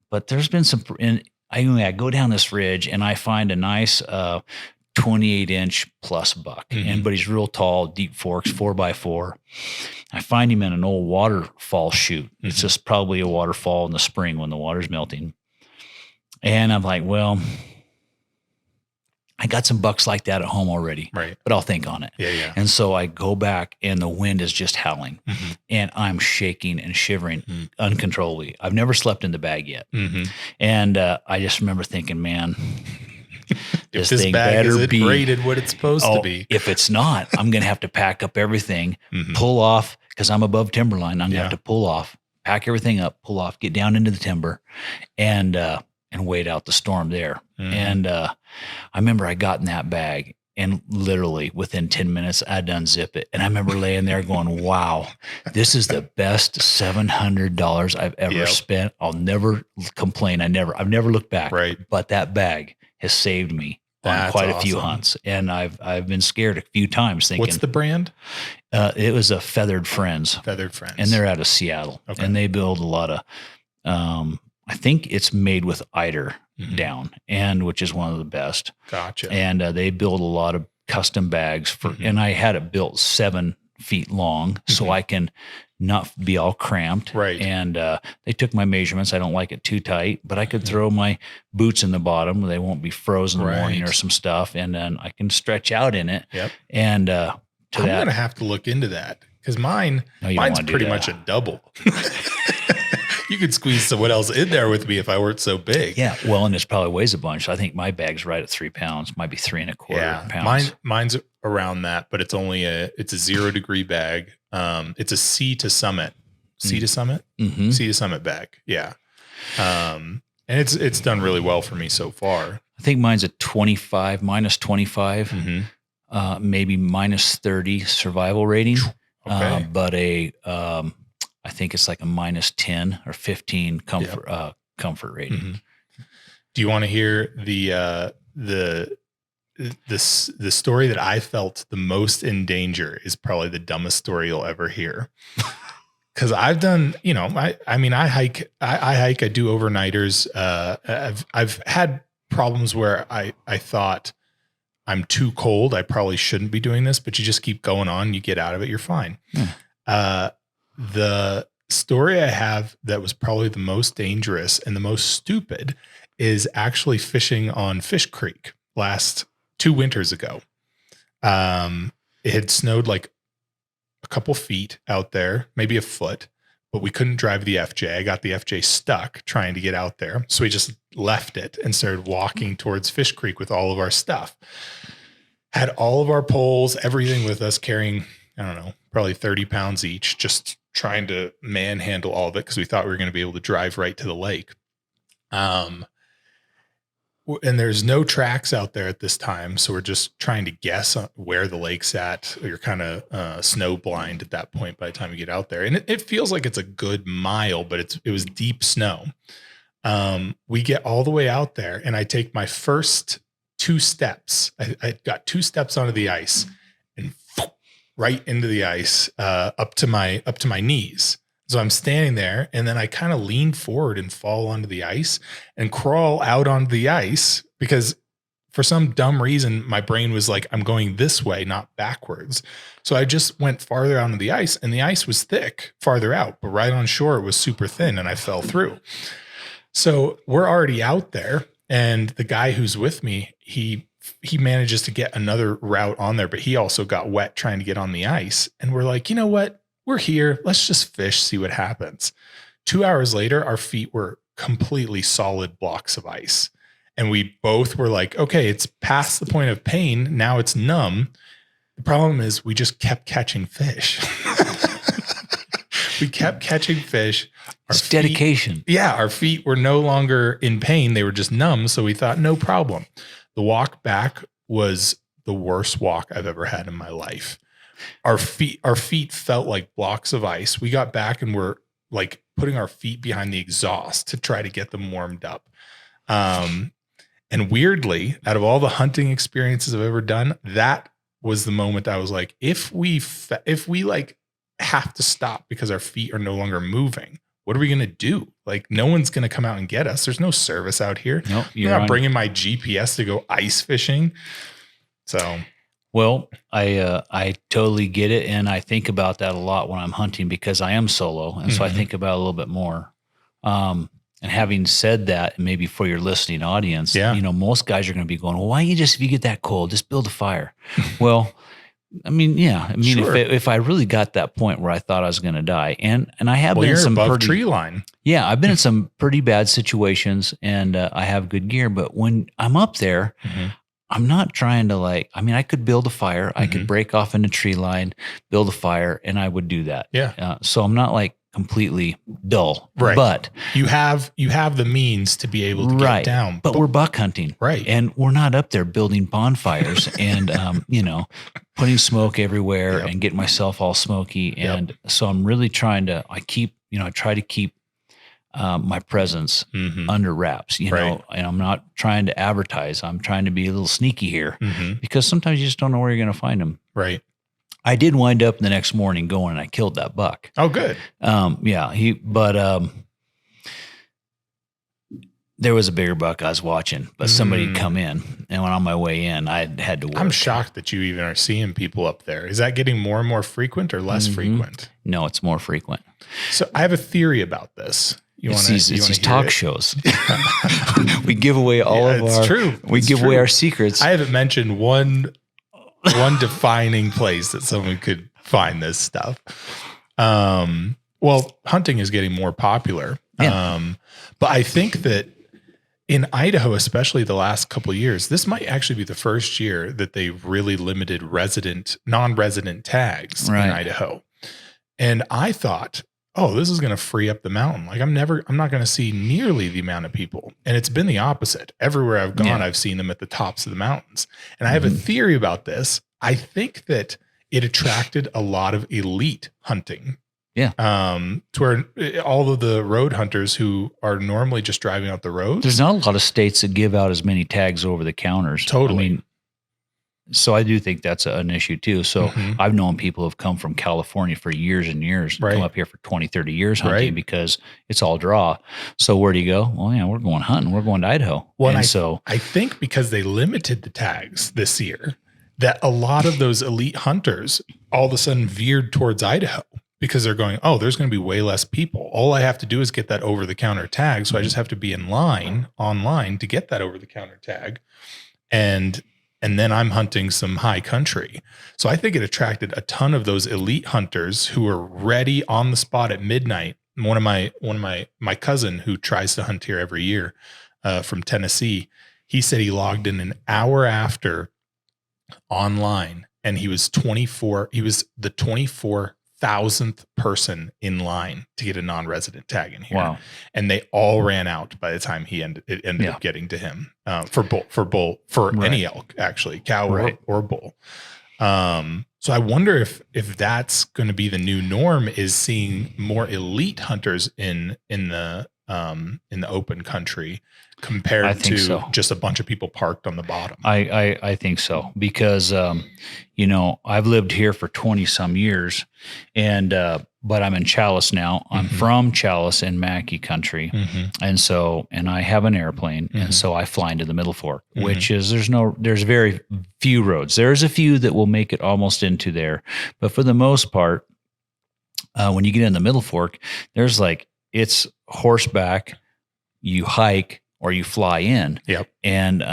But there's been some, and I go down this ridge and I find a nice 28-inch plus buck. But he's real tall, deep forks, 4x4. I find him in an old waterfall chute. It's just probably a waterfall in the spring when the water's melting. And I'm like, well, I got some bucks like that at home already, but I'll think on it. Yeah. And so I go back and the wind is just howling and I'm shaking and shivering uncontrollably. I've never slept in the bag yet. And I just remember thinking, man, this thing bag better be rated what it's supposed to be. If it's not, I'm going to have to pack up everything, pull off, because I'm above timberline. I'm going to have to pull off, pack everything up, pull off, get down into the timber, and wait out the storm there. And I remember I got in that bag, and literally within 10 minutes, I'd unzip it. And I remember laying there going, wow, this is the best $700 I've ever spent. I'll never complain. I've never looked back. But that bag has saved me on quite a few hunts. And I've been scared a few times thinking. What's the brand? It was a Feathered Friends. Feathered Friends. And they're out of Seattle. And they build a lot of, I think it's made with eider down, and which is one of the best. Gotcha. And they build a lot of custom bags for, and I had it built 7 feet long so I can not be all cramped. And they took my measurements. I don't like it too tight, but I could throw my boots in the bottom. They won't be frozen in the morning or some stuff. And then I can stretch out in it. And I'm going to have to look into that because mine's pretty much a double. You could squeeze someone else in there with me if I weren't so big. Yeah. Well, and it probably weighs a bunch. I think my bag's right at 3 pounds, might be 3.25 pounds. Mine's around that, but it's only it's a 0 degree bag. It's a Sea to Summit bag. Yeah. And it's done really well for me so far. I think mine's a 25, minus 25, maybe minus 30 survival rating. Okay. But I think it's like a minus 10 or 15 comfort rating. Do you want to hear the story that I felt the most in danger is probably the dumbest story you'll ever hear. Cause I've done, I hike, I do overnighters. I've had problems where I thought I'm too cold. I probably shouldn't be doing this, but you just keep going on. You get out of it. You're fine. The story I have that was probably the most dangerous and the most stupid is actually fishing on Fish Creek last 2 winters ago. It had snowed like a couple feet out there, maybe a foot, but we couldn't drive the FJ. I got the FJ stuck trying to get out there. So we just left it and started walking towards Fish Creek with all of our stuff. Had all of our poles, everything with us, carrying, I don't know, probably 30 pounds each, just trying to manhandle all of it because we thought we were going to be able to drive right to the lake. And there's no tracks out there at this time. So we're just trying to guess where the lake's at. You're kind of snow blind at that point by the time you get out there. And it feels like it's a good mile, but it was deep snow. We get all the way out there and I take my first 2 steps. I got 2 steps onto the ice and right into the ice, up to my knees. So I'm standing there and then I kind of lean forward and fall onto the ice and crawl out onto the ice because for some dumb reason, my brain was like, I'm going this way, not backwards. So I just went farther onto the ice and the ice was thick farther out, but right on shore, it was super thin and I fell through. So we're already out there and the guy who's with me, he manages to get another route on there, but he also got wet trying to get on the ice. And we're like, you know what? We're here. Let's just fish, see what happens. 2 hours later, our feet were completely solid blocks of ice. And we both were like, okay, it's past the point of pain. Now it's numb. The problem is we just kept catching fish. We kept catching fish. It's dedication. Yeah. Our feet were no longer in pain. They were just numb. So we thought, no problem. The walk back was the worst walk I've ever had in my life. Our feet felt like blocks of ice. We got back and we're like putting our feet behind the exhaust to try to get them warmed up. And weirdly, out of all the hunting experiences I've ever done, that was the moment I was like, if we like have to stop because our feet are no longer moving, what are we going to do? Like, no one's going to come out and get us. There's no service out here. Nope, you're not bringing my GPS to go ice fishing. So... Well, I totally get it. And I think about that a lot when I'm hunting because I am solo. And so I think about it a little bit more. And having said that, maybe for your listening audience, most guys are going to be going, well, why don't you if you get that cold, just build a fire? Well, sure. if I really got that point where I thought I was going to die and I have been in some above tree line. Yeah. I've been in some pretty bad situations and I have good gear, but when I'm up there, I'm not trying to I could build a fire. I could break off in a tree line, build a fire, and I would do that. Yeah. So I'm not completely dull. Right. But you have the means to be able to get down. But we're buck hunting. Right. And we're not up there building bonfires and, putting smoke everywhere and getting myself all smoky. And so I'm really trying to, I try to keep my presence under wraps, know, and I'm not trying to advertise. I'm trying to be a little sneaky here because sometimes you just don't know where you're going to find them. Right. I did wind up the next morning going and I killed that buck. Oh, good. There was a bigger buck I was watching, but somebody had come in and when on my way in, I had to work. I'm shocked that you even are seeing people up there. Is that getting more and more frequent or less frequent? No, it's more frequent. So I have a theory about this. It's these talk shows. We give away all of our. True. We give away our secrets. I haven't mentioned one defining place that someone could find this stuff. Well, hunting is getting more popular. Yeah. But I think that in Idaho, especially the last couple of years, this might actually be the first year that they really limited non-resident tags in Idaho. And I thought, oh, this is going to free up the mountain. Like I'm not going to see nearly the amount of people. And it's been the opposite. Everywhere I've gone, I've seen them at the tops of the mountains. And I have a theory about this. I think that it attracted a lot of elite hunting. Yeah. To where all of the road hunters who are normally just driving out the roads. There's not a lot of states that give out as many tags over the counters. Totally. So I do think that's an issue too. So I've known people who've come from California for years and years, come up here for 20, 30 years hunting because it's all draw. So where do you go? Well, we're going hunting. We're going to Idaho. Well, I think because they limited the tags this year, that a lot of those elite hunters all of a sudden veered towards Idaho because they're going, oh, there's going to be way less people. All I have to do is get that over the counter tag. So I just have to be in line online to get that over the counter tag. And then I'm hunting some high country. So I think it attracted a ton of those elite hunters who are ready on the spot at midnight. One of my cousin who tries to hunt here every year, from Tennessee, he said he logged in an hour after online, and he was the 24,000th person in line to get a non-resident tag in here. Wow. And they all ran out by the time it ended up getting to him, for Right. any elk, actually, cow Right. or bull. So I wonder if that's going to be the new norm, is seeing more elite hunters in the open country compared to just a bunch of people parked on the bottom. I think so, because, I've lived here for 20 some years, and, but I'm in Chalice now. I'm from Chalice in Mackey country. And I have an airplane. And so I fly into the Middle Fork, which is, there's very few roads. There's a few that will make it almost into there. But for the most part, when you get in the Middle Fork, there's it's horseback, you hike, or you fly in. Yep. And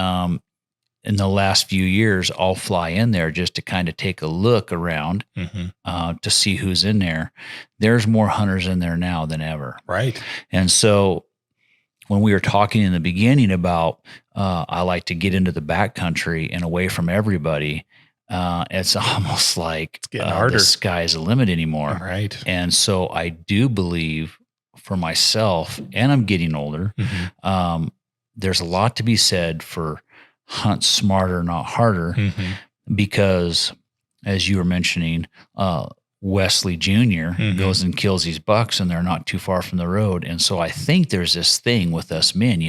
in the last few years, I'll fly in there just to kind of take a look around to see who's in there. There's more hunters in there now than ever. Right. And so when we were talking in the beginning about I like to get into the backcountry and away from everybody, it's almost like it's getting harder. The sky's the limit anymore. Right. And so I do believe, for myself, and I'm getting older, there's a lot to be said for hunt smarter, not harder, because, as you were mentioning, Wesley Jr. goes and kills these bucks, and they're not too far from the road. And so I think there's this thing with us men,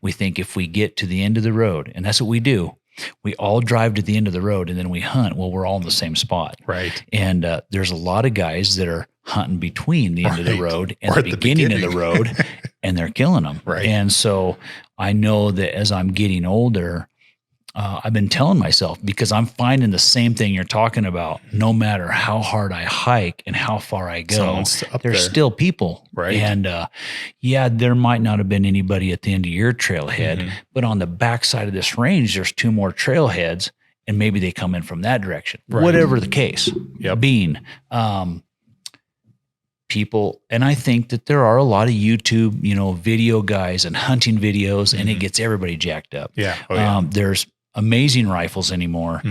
we think if we get to the end of the road, and that's what we do, we all drive to the end of the road and then we hunt. Well, we're all in the same spot. Right. And there's a lot of guys that are hunting between the end of the road and the beginning of the road, and they're killing them. Right. And so I know that as I'm getting older, I've been telling myself, because I'm finding the same thing you're talking about. No matter how hard I hike and how far I go, there's still people. Right. And there might not have been anybody at the end of your trailhead, but on the backside of this range, there's two more trailheads, and maybe they come in from that direction. Right. Whatever the case being. People, and I think that there are a lot of YouTube, video guys and hunting videos, and it gets everybody jacked up. Yeah. Oh, yeah. There's amazing rifles anymore.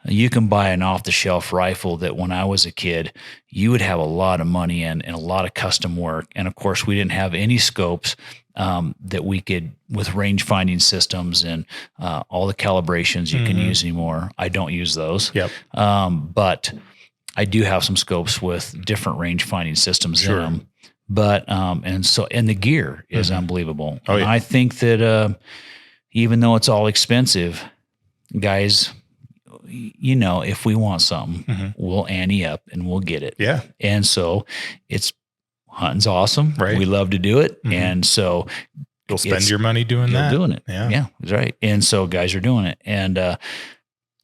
You can buy an off-the-shelf rifle that when I was a kid, you would have a lot of money in and a lot of custom work. And of course, we didn't have any scopes that we could, with range finding systems and all the calibrations you can use anymore. I don't use those. Yep. But I do have some scopes with different range finding systems in them, but, and the gear is unbelievable. Oh, yeah. I think that, even though it's all expensive, guys, if we want something, we'll ante up and we'll get it. Yeah. And so hunting's awesome. Right. We love to do it. And so you'll spend your money doing that. Doing it. Yeah. Yeah. That's right. And so guys are doing it. And,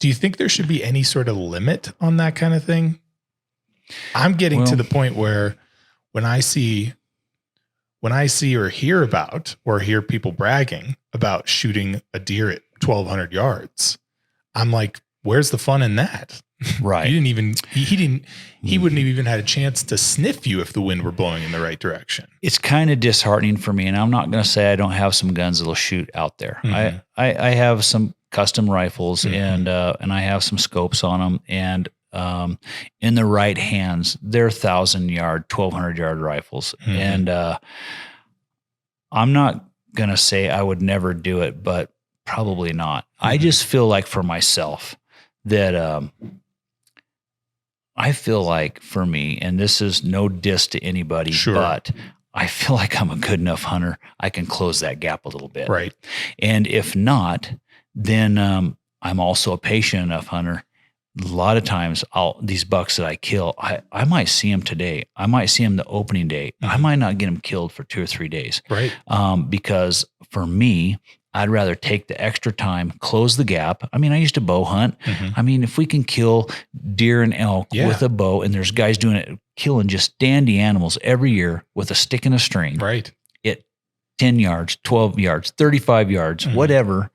do you think there should be any sort of limit on that kind of thing? I'm getting to the point where when I see or hear about or hear people bragging about shooting a deer at 1,200 yards, I'm like, where's the fun in that? Right. he wouldn't have even had a chance to sniff you if the wind were blowing in the right direction. It's kind of disheartening for me. And I'm not going to say I don't have some guns that'll shoot out there. I have some custom rifles and I have some scopes on them, and in the right hands, they're 1,000-yard, 1,200-yard rifles. And I'm not going to say I would never do it, but probably not. I just feel like for myself that I feel like for me, and this is no diss to anybody, but I feel like I'm a good enough hunter. I can close that gap a little bit. Right. And if not, then I'm also a patient enough hunter. A lot of times these bucks that I kill, I might see them today. I might see them the opening day. I might not get them killed for 2 or 3 days. Right. Because for me, I'd rather take the extra time, close the gap. I mean, I used to bow hunt. I mean, if we can kill deer and elk with a bow, and there's guys doing it, killing just dandy animals every year with a stick and a string. Right. At 10 yards, 12 yards, 35 yards, whatever.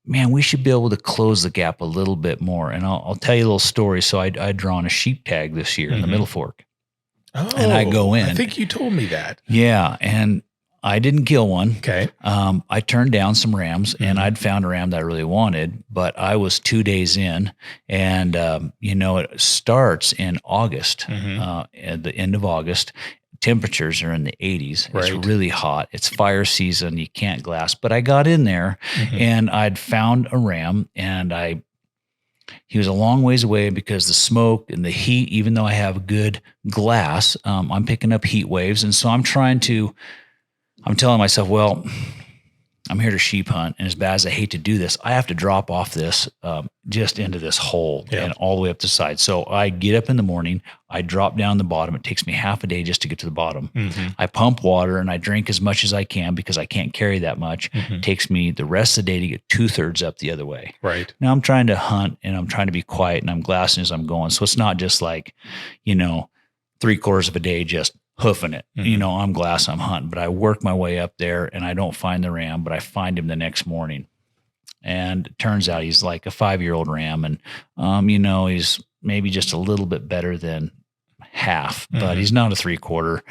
Man, we should be able to close the gap a little bit more. And I'll tell you a little story. So I'd drawn a sheep tag this year in the Middle Fork. Oh, and I go in. I think you told me that. Yeah. And I didn't kill one. Okay. I turned down some rams, and I'd found a ram that I really wanted, but I was 2 days in, and it starts in August, at the end of August. Temperatures are in the 80s. It's really hot. It's fire season. You can't glass. But I got in there, and I'd found a ram, and he was a long ways away because the smoke and the heat, even though I have good glass, I'm picking up heat waves. And so I'm telling myself, well, I'm here to sheep hunt, and as bad as I hate to do this, I have to drop off this just into this hole and all the way up the side. So I get up in the morning, I drop down the bottom. It takes me half a day just to get to the bottom. I pump water and I drink as much as I can because I can't carry that much. It takes me the rest of the day to get 2/3 up the other way. Right. Now I'm trying to hunt, and I'm trying to be quiet, and I'm glassing as I'm going. So it's not just like, 3/4 of a day just hoofing it. I'm glass, I'm hunting, but I work my way up there, and I don't find the ram, but I find him the next morning. And it turns out he's like a 5-year-old ram. And, he's maybe just a little bit better than half, but he's not a 3/4,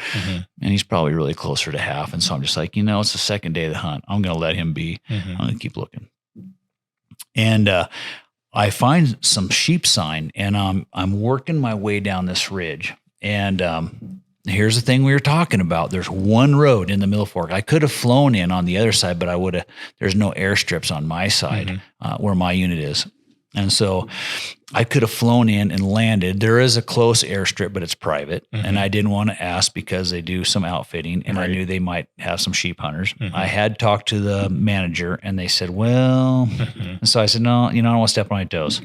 and he's probably really closer to half. And so I'm just like, it's the second day of the hunt. I'm going to let him be. I'm going to keep looking. And, I find some sheep sign, and I'm working my way down this ridge. And, here's the thing we were talking about. There's one road in the Middle Fork. I could have flown in on the other side, but there's no airstrips on my side where my unit is. And so I could have flown in and landed. There is a close airstrip, but it's private. And I didn't want to ask because they do some outfitting, and I knew they might have some sheep hunters. I had talked to the manager, and they said, well, and so I said, no, I don't want to step on my toes.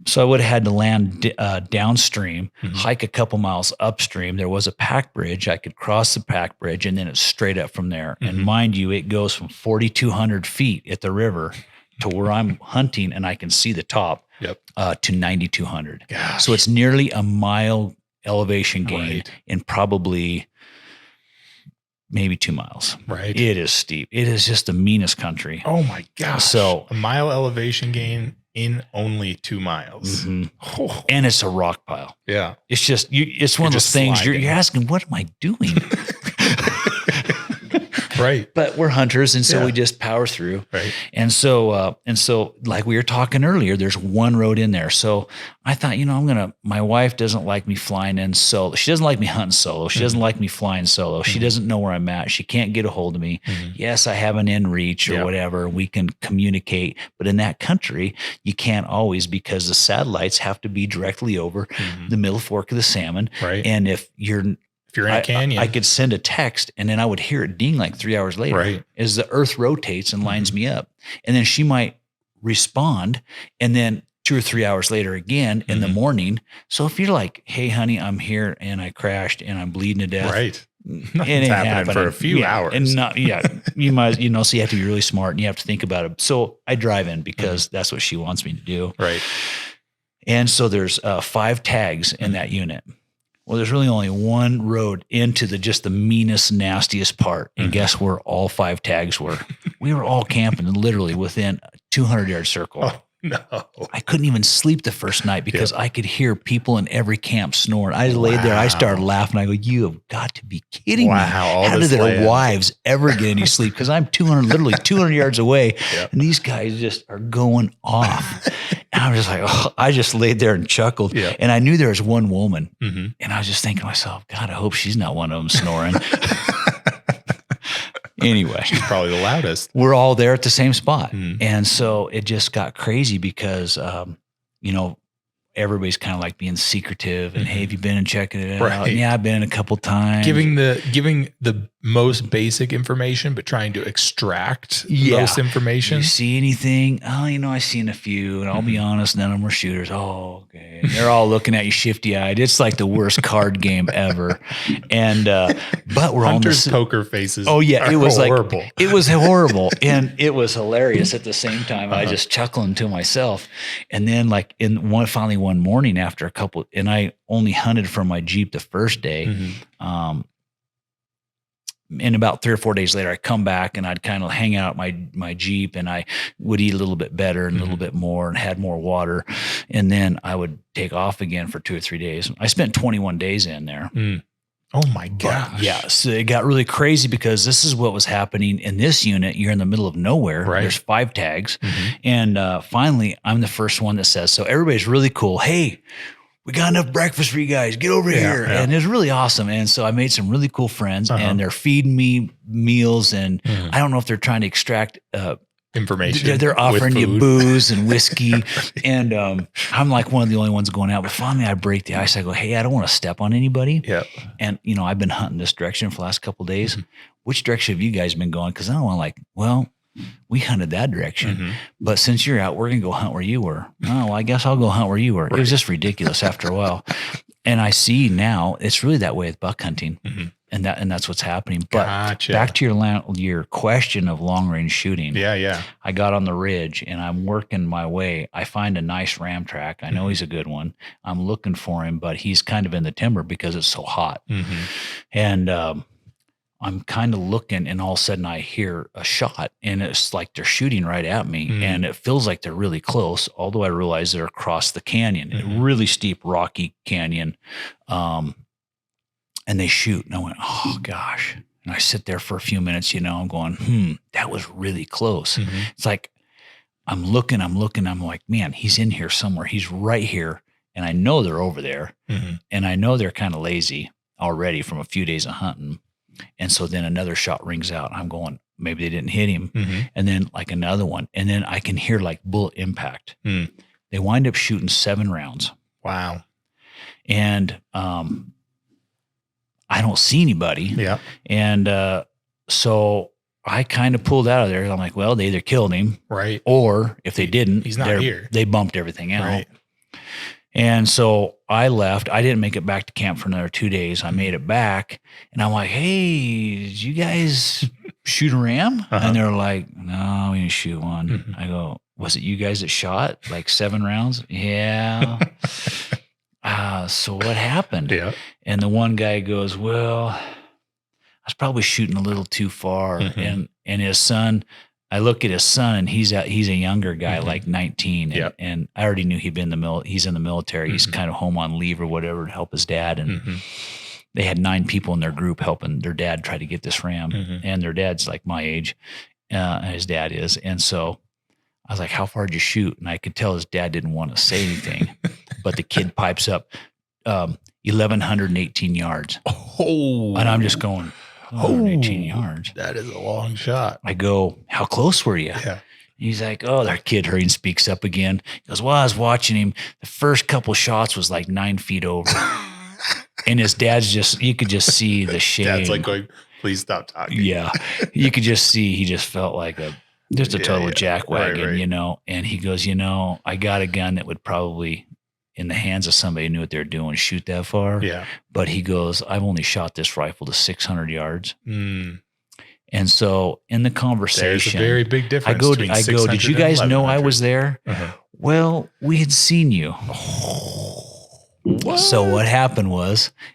So I would have had to land downstream, hike a couple miles upstream. There was a pack bridge. I could cross the pack bridge, and then it's straight up from there. And mind you, it goes from 4,200 feet at the river to where I'm hunting, and I can see the top to 9,200. So it's nearly a mile elevation gain in probably maybe 2 miles. Right. It is steep. It is just the meanest country. Oh my gosh. So a mile elevation gain in only 2 miles. And it's a rock pile. Yeah. It's just, it's one of those things you're asking, what am I doing? Right. But we're hunters, and so we just power through. Right. And so like we were talking earlier, there's one road in there. So I thought, my wife doesn't like me flying in solo. She doesn't like me hunting solo. She doesn't like me flying solo. She doesn't know where I'm at. She can't get a hold of me. Yes, I have an in reach or whatever. We can communicate. But in that country, you can't always, because the satellites have to be directly over the Middle Fork of the Salmon. Right. And if you're in a canyon, I could send a text, and then I would hear it ding like 3 hours later as the earth rotates and lines me up. And then she might respond, and then 2 or 3 hours later again in the morning. So if you're like, hey, honey, I'm here and I crashed and I'm bleeding to death. Right. Nothing's happening for a few hours. And not, you might, so you have to be really smart, and you have to think about it. So I drive in because that's what she wants me to do. Right. And so there's 5 tags in that unit. Well, there's really only one road into just the meanest, nastiest part. And guess where all 5 tags were? We were all camping literally within a 200-yard circle. Oh, no. I couldn't even sleep the first night because I could hear people in every camp snoring. I laid there. I started laughing. I go, you have got to be kidding me. How did their wives ever get any sleep? Because I'm literally 200 yards away. And these guys just are going off. And I'm just like, I just laid there and chuckled. And I knew there was one woman. And I was just thinking to myself, God, I hope she's not one of them snoring. Anyway, she's probably the loudest. We're all there at the same spot. And so it just got crazy because, everybody's kind of like being secretive and, hey, have you been and checking it out? Right. And, yeah, I've been a couple times. Giving the most basic information, but trying to extract most information. You see anything? Oh, I seen a few, and I'll be honest, none of them were shooters. Oh, okay. And they're all looking at you shifty eyed. It's like the worst card game ever. And but we're Hunter's on poker faces. Oh yeah, it was horrible. Like it was horrible, and it was hilarious at the same time. I just chuckling to myself, and then like finally one morning after a couple, and I only hunted from my Jeep the first day. And about 3 or 4 days later, I come back and I'd kind of hang out my Jeep, and I would eat a little bit better and a little bit more and had more water. And then I would take off again for 2 or 3 days. I spent 21 days in there. Oh my gosh. But yeah. So it got really crazy because this is what was happening in this unit. You're in the middle of nowhere. Right. There's 5 tags. And finally, I'm the first one that says, so everybody's really cool. Hey, we got enough breakfast for you guys. Get over here. Yeah. And it was really awesome. And so I made some really cool friends, and they're feeding me meals. And I don't know if they're trying to extract information. They're offering you booze and whiskey. And I'm like one of the only ones going out. But finally, I break the ice. I go, hey, I don't want to step on anybody. Yep. And, I've been hunting this direction for the last couple of days. Which direction have you guys been going? Because I don't want to we hunted that direction, but since you're out, we're going to go hunt where you were. Oh, well, I guess I'll go hunt where you were. Right. It was just ridiculous after a while. And I see now it's really that way with buck hunting, and that's what's happening. But back to your question of long range shooting. Yeah. I got on the ridge and I'm working my way. I find a nice ram track. I know he's a good one. I'm looking for him, but he's kind of in the timber because it's so hot. And, I'm kind of looking, and all of a sudden I hear a shot, and it's like they're shooting right at me, and it feels like they're really close, although I realize they're across the canyon, a really steep, rocky canyon, and they shoot, and I went, oh, gosh. And I sit there for a few minutes, I'm going, that was really close. It's like I'm looking, I'm like, man, he's in here somewhere. He's right here, and I know they're over there, and I know they're kind of lazy already from a few days of hunting. And so then another shot rings out. I'm going, maybe they didn't hit him. And then like another one. And then I can hear like bullet impact. They wind up shooting 7 rounds. Wow. And I don't see anybody. Yeah. And so I kind of pulled out of there. I'm like, well, they either killed him. Right. Or if they didn't, he's not here. They bumped everything out. Right. And so I left. I didn't make it back to camp for another 2 days. I made it back, and I'm like, hey, did you guys shoot a ram? And they're like, no, we didn't shoot one. I go, was it you guys that shot like 7 rounds? Yeah. So what happened? Yeah. And the one guy goes, well, I was probably shooting a little too far. And his son, I look at his son, and he's a younger guy, like 19. And I already knew he'd been he's in the military. He's kind of home on leave or whatever to help his dad. And they had 9 people in their group helping their dad try to get this ram. And their dad's like my age, his dad is. And so I was like, how far did you shoot? And I could tell his dad didn't want to say anything, but the kid pipes up 1,118 yards. Oh, and I'm just going, 118 yards. That is a long shot. I go, how close were you? Yeah. He's like, oh, that kid hurried and speaks up again. He goes, well, I was watching him. The first couple shots was like 9 feet over. And his dad's you could just see the shame. Dad's like going, please stop talking. Yeah. You could just see, he just felt like a total jackwagon, right. And he goes, I got a gun that would probably, in the hands of somebody who knew what they're doing, shoot that far. Yeah. But he goes, I've only shot this rifle to 600 yards. And so in the conversation, there's a very big difference. I go, did you guys know I was there? Well, we had seen you. What? So what happened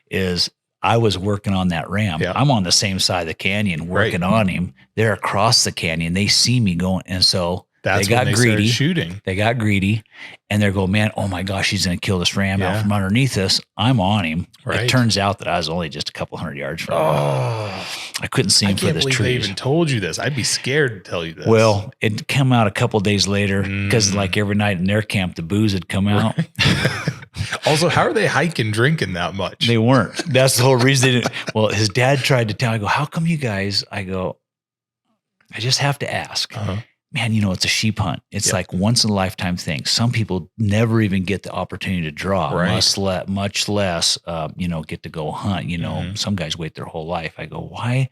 is I was working on that ram. Yeah. I'm on the same side of the canyon working on him. They're across the canyon. They see me going. And so they got greedy. Shooting. They got greedy, and they're going, man, oh my gosh, he's going to kill this ram out from underneath us. I'm on him. Right. It turns out that I was only just a couple hundred yards from him. I couldn't see him for this tree. I can't believe they even told you this. I'd be scared to tell you this. Well, it came out a couple days later because like every night in their camp, the booze had come out. Also, how are they hiking, drinking that much? They weren't. That's the whole reason they didn't. Well, his dad tried to tell. I go, how come you guys? I go, I just have to ask. man, it's a sheep hunt. It's like once in a lifetime thing. Some people never even get the opportunity to draw, much less, get to go hunt. Some guys wait their whole life. I go, why?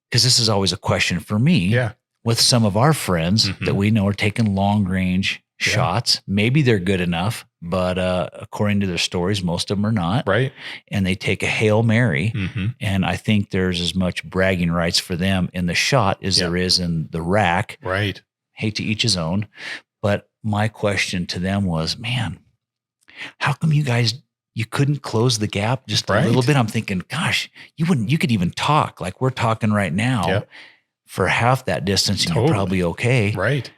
Because this is always a question for me with some of our friends that we know are taking long range shots. Maybe they're good enough, but according to their stories, most of them are not. Right. And they take a Hail Mary. And I think there's as much bragging rights for them in the shot as there is in the rack. Right. Hate to each his own. But my question to them was, man, how come you couldn't close the gap just a little bit? I'm thinking, gosh, you could even talk like we're talking right now for half that distance and you're probably okay. Right.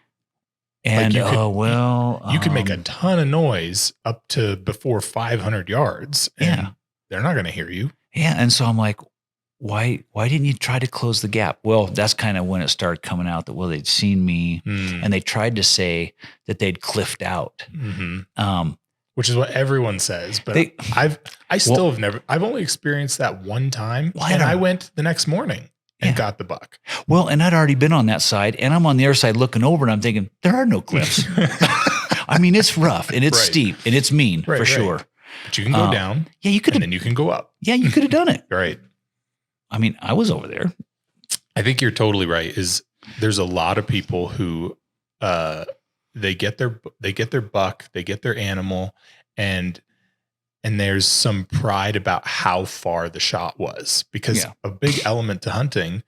And like you could make a ton of noise up to before 500 yards. And they're not going to hear you. Yeah. And so I'm like, why didn't you try to close the gap? Well, that's kind of when it started coming out that, they'd seen me and they tried to say that they'd cliffed out. Which is what everyone says, but I've only experienced that one time and I went the next morning and got the buck. Well, and I'd already been on that side and I'm on the other side looking over and I'm thinking there are no cliffs. I mean, it's rough and it's steep and it's mean for sure. But you can go down. Yeah, you could. And then you can go up. Yeah, you could have done it. Right. I mean, I was over there. I think you're totally right. There's a lot of people who, they get their buck, they get their animal, and there's some pride about how far the shot was, because a big element to hunting,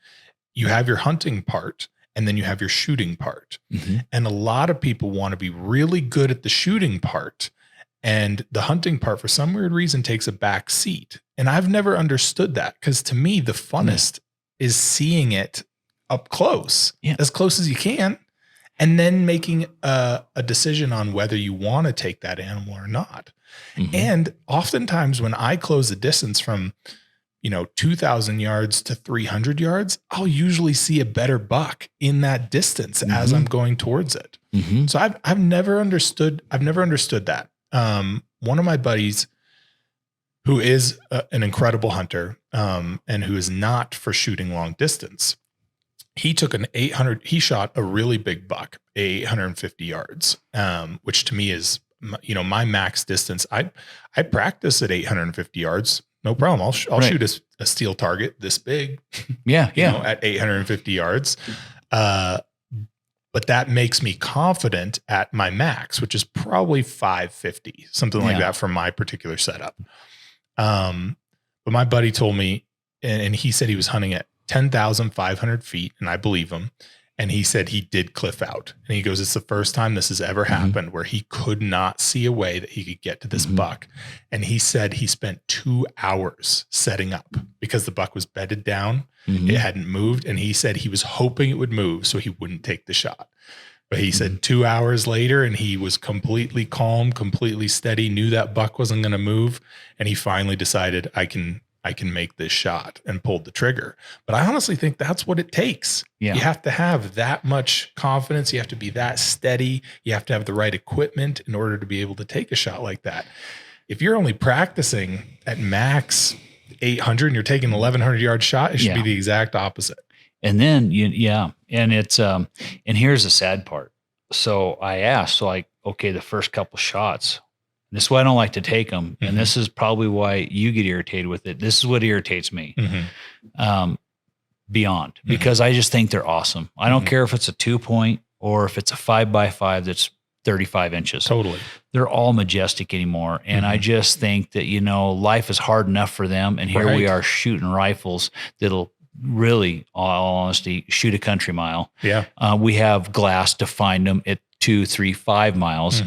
you have your hunting part and then you have your shooting part. And a lot of people want to be really good at the shooting part, and the hunting part for some weird reason takes a back seat. And I've never understood that, because to me, the funnest is seeing it up close, as close as you can, and then making a decision on whether you want to take that animal or not. And oftentimes when I close the distance from, 2,000 yards to 300 yards, I'll usually see a better buck in that distance as I'm going towards it. So I've never understood that. One of my buddies who is an incredible hunter, and who is not for shooting long distance, he took he shot a really big buck, 850 yards, which to me is, my max distance. I practice at 850 yards. No problem. I'll shoot a steel target this big. At 850 yards. But that makes me confident at my max, which is probably 550, something like that for my particular setup. But my buddy told me, and he said he was hunting at 10,500 feet, and I believe him. And he said he did cliff out. And he goes, it's the first time this has ever happened where he could not see a way that he could get to this buck. And he said he spent 2 hours setting up because the buck was bedded down. It hadn't moved. And he said he was hoping it would move so he wouldn't take the shot. But he said 2 hours later, and he was completely calm, completely steady, knew that buck wasn't going to move. And he finally decided, I can make this shot, and pulled the trigger. But I honestly think that's what it takes. You have to have that much confidence. You have to be that steady. You have to have the right equipment in order to be able to take a shot like that. If you're only practicing at max 800 and you're taking an 1,100 yard shot, it should be the exact opposite. And then, and it's, and here's the sad part. So I asked, okay, the first couple shots, this is why I don't like to take them. And this is probably why you get irritated with it. This is what irritates me. Beyond, because I just think they're awesome. I don't care if it's a 2-point or if it's a 5x5 that's 35 inches. Totally. They're all majestic anymore. And I just think that, life is hard enough for them. And here we are shooting rifles that'll really, all honesty, shoot a country mile. We have glass to find them at 2, 3, 5 miles.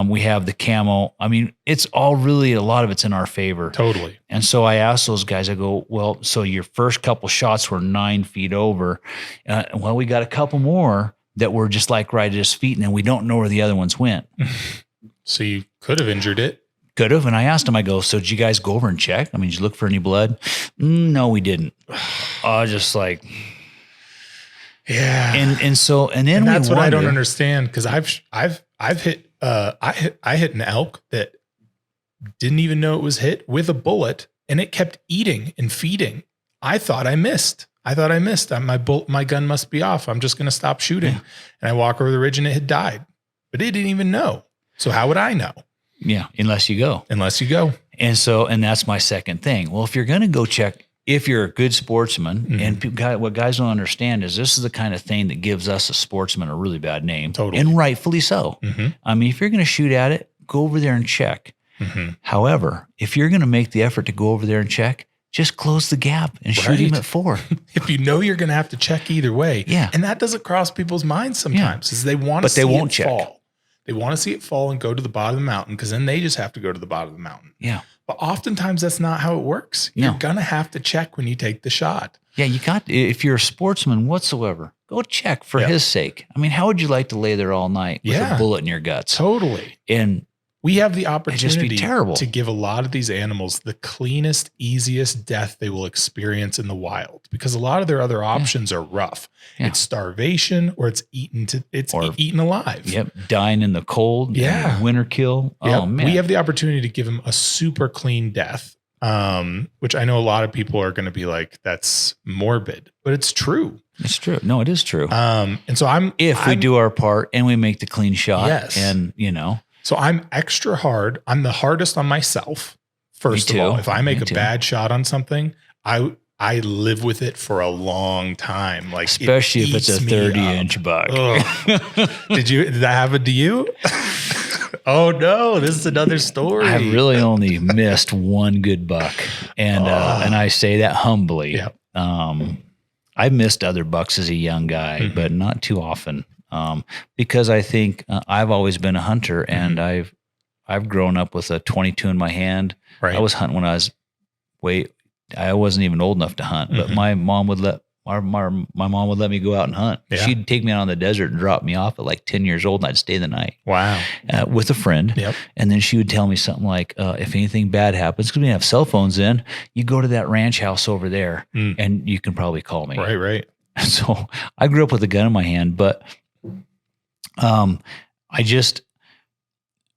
We have the camo. I mean, it's all really, a lot of it's in our favor. Totally. And so I asked those guys, I go, well, so your first couple shots were 9 feet over. Well, we got a couple more that were just like right at his feet, and then we don't know where the other ones went. So you could have injured it. Could have. And I asked him, I go, so did you guys go over and check? I mean, did you look for any blood? No, we didn't. I was just like, yeah. And then that's what I don't understand. Cause I hit an elk that didn't even know it was hit with a bullet, and it kept eating and feeding. I thought I missed. I thought I missed. My gun must be off. I'm just going to stop shooting. And I walk over the ridge and it had died, but it didn't even know. So how would I know? Yeah. Unless you go. And that's my second thing. Well, if you're going to go check, if you're a good sportsman, and what guys don't understand is this is the kind of thing that gives us a sportsman a really bad name. Totally. And rightfully so. I mean, if you're going to shoot at it, go over there and check. However, if you're going to make the effort to go over there and check, just close the gap and shoot him at 4. If you know you're going to have to check either way. Yeah. And that doesn't cross people's minds sometimes is they want to see it fall. They want to see it fall and go to the bottom of the mountain because then they just have to go to the bottom of the mountain. Yeah. But oftentimes that's not how it works. You're going to have to check when you take the shot. Yeah, if you're a sportsman whatsoever, go check for his sake. I mean, how would you like to lay there all night with a bullet in your guts? Totally. And we have the opportunity terrible. to give a lot of these animals the cleanest, easiest death they will experience in the wild because a lot of their other options are rough. Yeah. It's starvation or it's eaten alive. Yep. Dying in the cold. Yeah. Winter kill. Yep. Oh, man. We have the opportunity to give them a super clean death, which I know a lot of people are going to be like, that's morbid, but it's true. It's true. No, it is true. And so we do our part and we make the clean shot. Yes. And, So I'm extra hard. I'm the hardest on myself. First of all, if I make a bad shot on something, I live with it for a long time. Like especially if it's a 30-inch buck. Did that happen to you? Oh no, this is another story. I've really only missed one good buck, and I say that humbly. Yep. I missed other bucks as a young guy, but not too often. Because I think I've always been a hunter and I've grown up with a 22 in my hand. Right. I was hunting when I wasn't even old enough to hunt, but my mom would let me go out and hunt. Yeah. She'd take me out on the desert and drop me off at like 10 years old and I'd stay the night. Wow. With a friend. Yep. And then she would tell me something like, if anything bad happens, because we didn't have cell phones then, you go to that ranch house over there and you can probably call me. Right. So I grew up with a gun in my hand, but I just,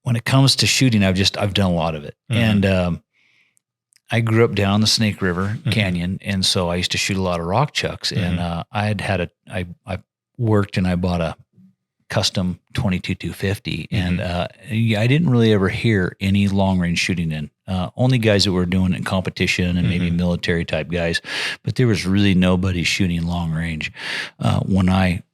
when it comes to shooting, I've done a lot of it. And, I grew up down the Snake River Canyon. And so I used to shoot a lot of rock chucks and, I worked and I bought a custom 22-250 and, I didn't really ever hear any long range shooting in, only guys that were doing it in competition and maybe military type guys, but there was really nobody shooting long range,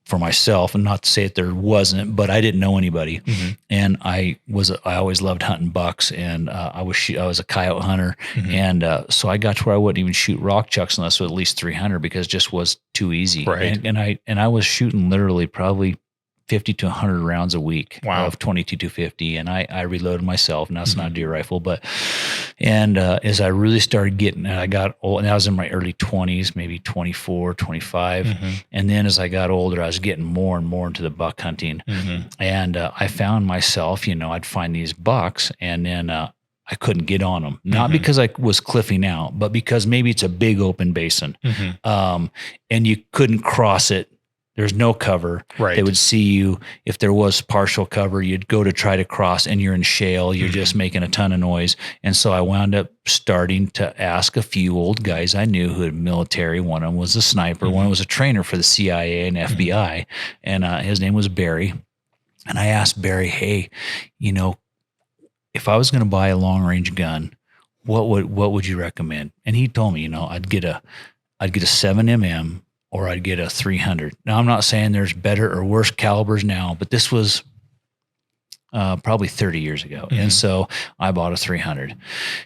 for myself, and not to say that there wasn't, but I didn't know anybody. And I always loved hunting bucks and, I was a coyote hunter. And, so I got to where I wouldn't even shoot rock chucks unless it was at least 300 because it just was too easy. Right. And I was shooting literally probably 50 to 100 rounds a week of 22-250. And I reloaded myself, and that's not a deer rifle, and as I really started getting, and I got old, and I was in my early 20s, maybe 24, 25. And then as I got older, I was getting more and more into the buck hunting. And I found myself, I'd find these bucks and then I couldn't get on them. Not because I was cliffing out, but because maybe it's a big open basin. And you couldn't cross it. There's no cover. Right. They would see you. If there was partial cover, you'd go to try to cross and you're in shale. You're just making a ton of noise. And so I wound up starting to ask a few old guys I knew who had military. One of them was a sniper. One was a trainer for the CIA and FBI. And his name was Barry. And I asked Barry, hey, if I was going to buy a long range gun, what would you recommend? And he told me, I'd get a 7mm or I'd get a 300. Now, I'm not saying there's better or worse calibers now, but this was probably 30 years ago. And so I bought a 300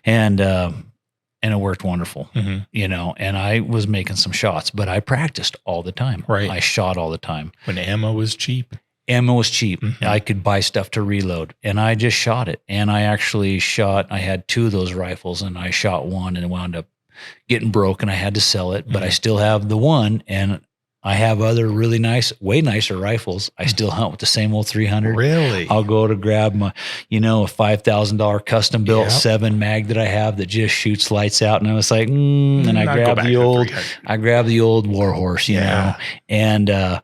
and it worked wonderful, and I was making some shots, but I practiced all the time. Right. I shot all the time. When ammo was cheap. I could buy stuff to reload and I just shot it. And I actually I had 2 of those rifles and I shot one and it wound up getting broke and I had to sell it, but I still have the one and I have other really nice, way nicer rifles. I still hunt with the same old 300. Really? I'll go to grab my, a $5,000 custom built 7 mag that I have that just shoots lights out. And I was like, and I grab the old Warhorse, you know, and,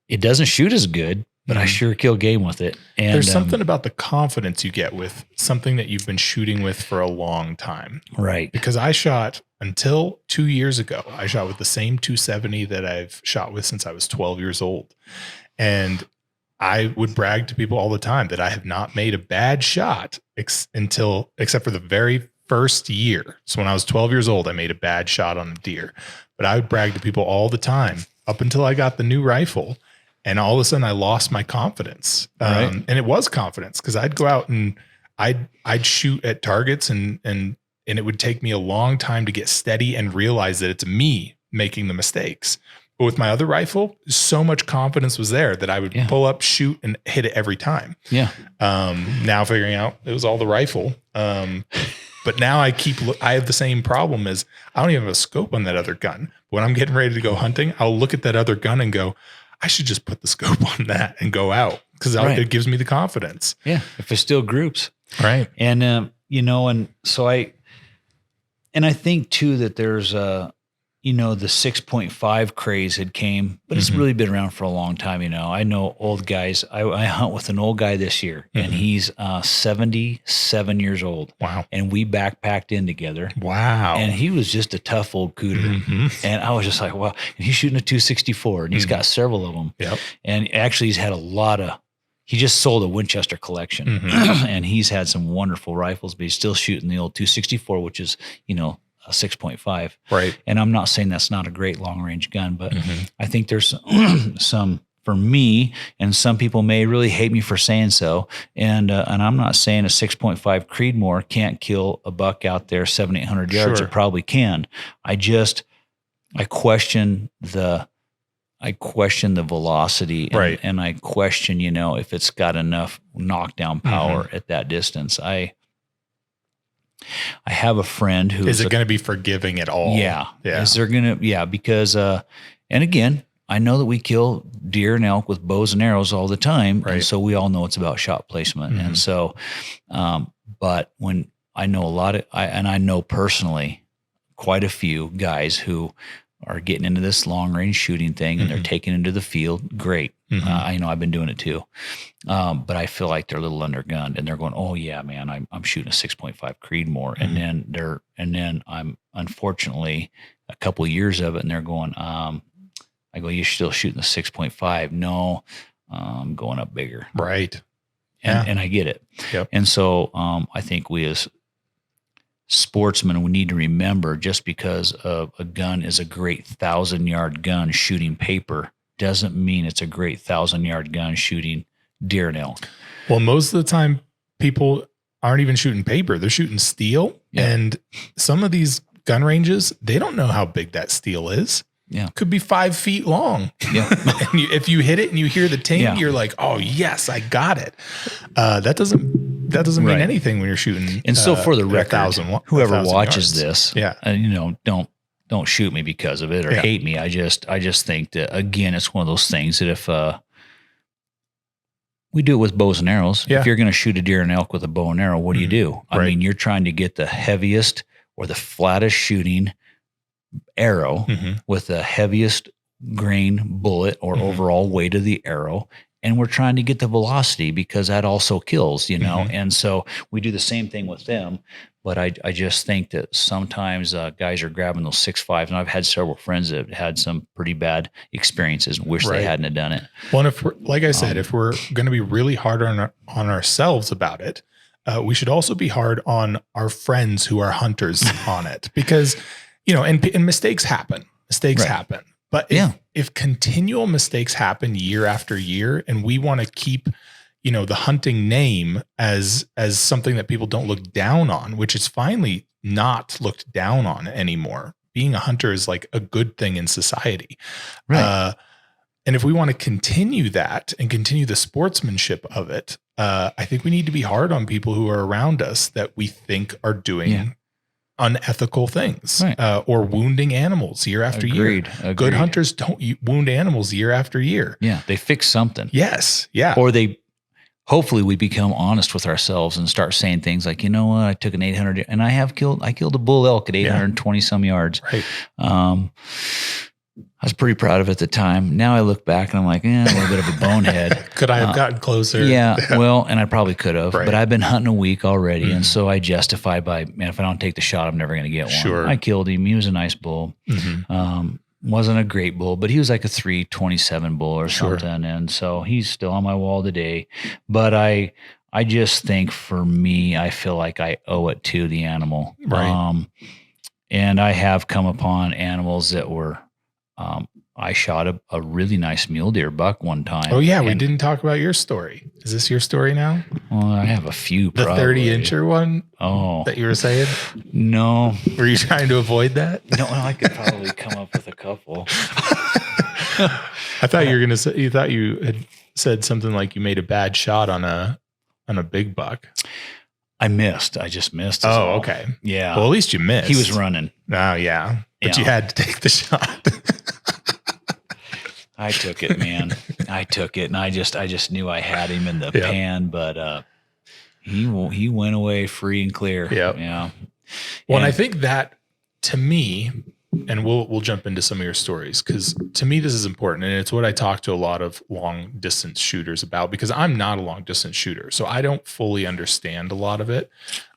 it doesn't shoot as good, but I sure kill game with it. And there's something about the confidence you get with something that you've been shooting with for a long time. Right. Because I shot until 2 years ago. I shot with the same 270 that I've shot with since I was 12 years old. And I would brag to people all the time that I have not made a bad shot except for the very first year. So when I was 12 years old, I made a bad shot on a deer. But I would brag to people all the time up until I got the new rifle. And all of a sudden I lost my confidence. And it was confidence, because I'd go out and I'd shoot at targets and it would take me a long time to get steady and realize that it's me making the mistakes. But with my other rifle, so much confidence was there that I would pull up, shoot, and hit it every time. Yeah. Now figuring out it was all the rifle. But now I have the same problem as I don't even have a scope on that other gun. When I'm getting ready to go hunting, I'll look at that other gun and go, I should just put the scope on that and go out, because it gives me the confidence. Yeah. If it's still groups. Right. And, and so I think too that there's the 6.5 craze had came, but it's really been around for a long time. I know old guys. I hunt with an old guy this year, and he's 77 years old. Wow. And we backpacked in together. Wow. And he was just a tough old cooter. And I was just like, wow. And he's shooting a 264, and he's got several of them. Yep. And actually he's had he just sold a Winchester collection and he's had some wonderful rifles, but he's still shooting the old 264, which is, a 6.5. Right. And I'm not saying that's not a great long range gun, but I think there's some for me, and some people may really hate me for saying so. And I'm not saying a 6.5 Creedmoor can't kill a buck out there 700-800 yards. Sure. It probably can. I question the velocity, and, and I question, if it's got enough knockdown power at that distance. I have a friend who is it going to be forgiving at all? Yeah. Is there going to, because, and again, I know that we kill deer and elk with bows and arrows all the time. Right. And so we all know it's about shot placement. And so, but when I know I know personally quite a few guys who are getting into this long range shooting thing and they're taking into the field. Great. I've been doing it too. But I feel like they're a little undergunned, and they're going, oh yeah, man, I'm shooting a 6.5 Creedmoor. And then I'm unfortunately a couple of years of it, and they're going, I go, you're still shooting the 6.5. No, I'm going up bigger. Right. And I get it. Yep. And so, I think we as sportsmen, we need to remember, just because a gun is a great 1,000-yard gun shooting paper doesn't mean it's a great 1,000-yard gun shooting deer and elk. Well, most of the time people aren't even shooting paper. They're shooting steel. Yeah. And some of these gun ranges, they don't know how big that steel is. Yeah. Could be 5 feet long. Yeah. And if you hit it and you hear the ting, you're like, oh yes, I got it. That doesn't mean anything when you're shooting. And so for the record, whoever watches this, don't shoot me because of it or hate me. I just think that, again, it's one of those things that if we do it with bows and arrows, if you're going to shoot a deer and elk with a bow and arrow, what do you do? I mean, you're trying to get the heaviest or the flattest shooting arrow with the heaviest grain bullet or overall weight of the arrow. And we're trying to get the velocity, because that also kills, And so we do the same thing with them. But I just think that sometimes guys are grabbing those 6.5s, and I've had several friends that have had some pretty bad experiences and wish they hadn't have done it. Well, and if we're, like I said, if we're going to be really hard on ourselves about it, we should also be hard on our friends who are hunters on it, because, and mistakes happen. Mistakes happen. But if continual mistakes happen year after year, and we want to keep, the hunting name as something that people don't look down on, which is finally not looked down on anymore. Being a hunter is like a good thing in society. Right. And if we want to continue that and continue the sportsmanship of it, I think we need to be hard on people who are around us that we think are doing unethical things, or wounding animals year after year. Good hunters don't wound animals year after year. Yeah. They fix something. Yes. Yeah. Or hopefully we become honest with ourselves and start saying things like, I took an 800 and I killed a bull elk at 820 some yards. Right. I was pretty proud of it at the time. Now I look back and I'm like, a little bit of a bonehead. Could I have gotten closer? Yeah, well, and I probably could have, Right. but I've been hunting a week already. And so I justify by, man, if I don't take the shot, I'm never going to get one. Sure. I killed him. He was a nice bull. Wasn't a great bull, but he was like a 327 bull or something. And so he's still on my wall today. But I just think for me, I feel like I owe it to the animal. Right. And I have come upon animals that were, I shot a really nice mule deer buck one time. Oh yeah, we didn't talk about your story. Is this your story now? Well, I have a few. The 30-incher one. Oh, that you were saying. No. Were you trying to avoid that? No, I could probably come up with a couple. I thought you were gonna say. You thought you had said something like you made a bad shot on a big buck. I missed. I just missed. Oh, okay. Yeah. Well, at least you missed. He was running. Oh, yeah. But you had to take the shot. I took it, man. I took it, and I just knew I had him in the pan, but he went away free and clear. Yep. Yeah. Well, and I think that, to me, and we'll jump into some of your stories, because to me this is important, and it's what I talk to a lot of long distance shooters about, because I'm not a long distance shooter, so I don't fully understand a lot of it,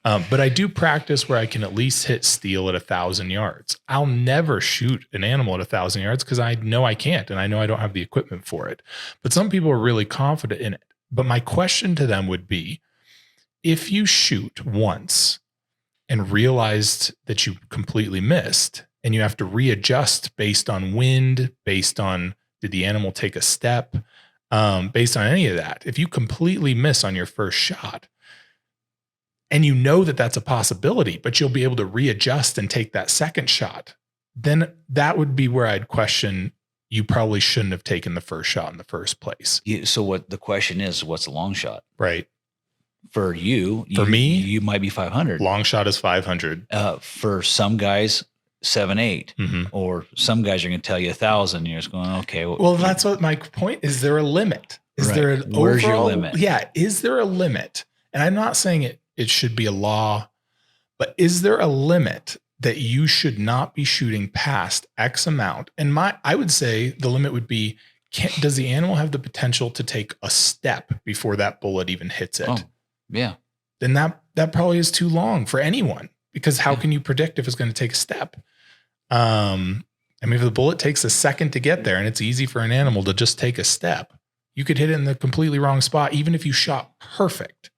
but I do practice where I can at least hit steel at 1,000 yards. I'll never shoot an animal at 1,000 yards because I know I can't, and I know I don't have the equipment for it. But some people are really confident in it. But my question to them would be, if you shoot once and realized that you completely missed, and you have to readjust based on wind, based on did the animal take a step, based on any of that. If you completely miss on your first shot, and you know that that's a possibility, but you'll be able to readjust and take that second shot, then that would be where I'd question, you probably shouldn't have taken the first shot in the first place. So what the question is, what's a long shot? Right. For you, for me, you might be 500. Long shot is 500. For some guys, 7-8, or some guys are going to tell you 1,000. You're just going, okay. Well, that's what my point is. There a limit? Is there an Where's your limit? Yeah. Is there a limit? And I'm not saying it should be a law, but is there a limit that you should not be shooting past X amount? And I would say the limit would be, does the animal have the potential to take a step before that bullet even hits it? Oh, yeah. Then that probably is too long for anyone, because how can you predict if it's going to take a step? I mean, if the bullet takes a second to get there and it's easy for an animal to just take a step, you could hit it in the completely wrong spot, even if you shot perfect.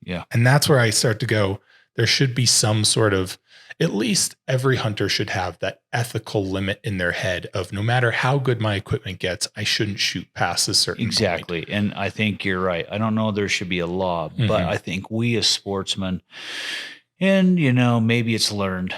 Yeah. And that's where I start to go, there should be some sort of, at least every hunter should have that ethical limit in their head of, no matter how good my equipment gets, I shouldn't shoot past a certain Exactly. point. And I think you're right. I don't know there should be a law, but I think we as sportsmen, and, maybe it's learned,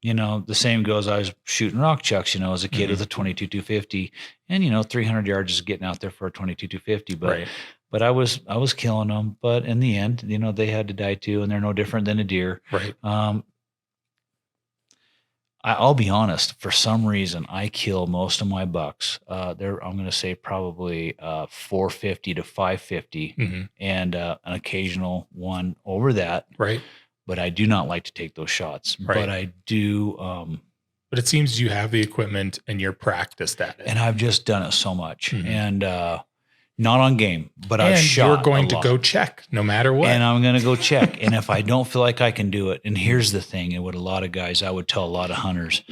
the same goes, I was shooting rock chucks, as a kid with a 22-250, and, 300 yards is getting out there for a 22-250, but Right. But I was killing them. But in the end, they had to die too, and they're no different than a deer. Right. I'll be honest. For some reason, I kill most of my bucks. I'm going to say probably 450 to 550, and an occasional one over that. Right. But I do not like to take those shots. Right. But I do. But it seems you have the equipment and you're practiced at it. And I've just done it so much, and. Not on game, but I've shot. You're going to go check no matter what. And I'm going to go check. And if I don't feel like I can do it, and here's the thing, and what a lot of guys, I would tell a lot of hunters,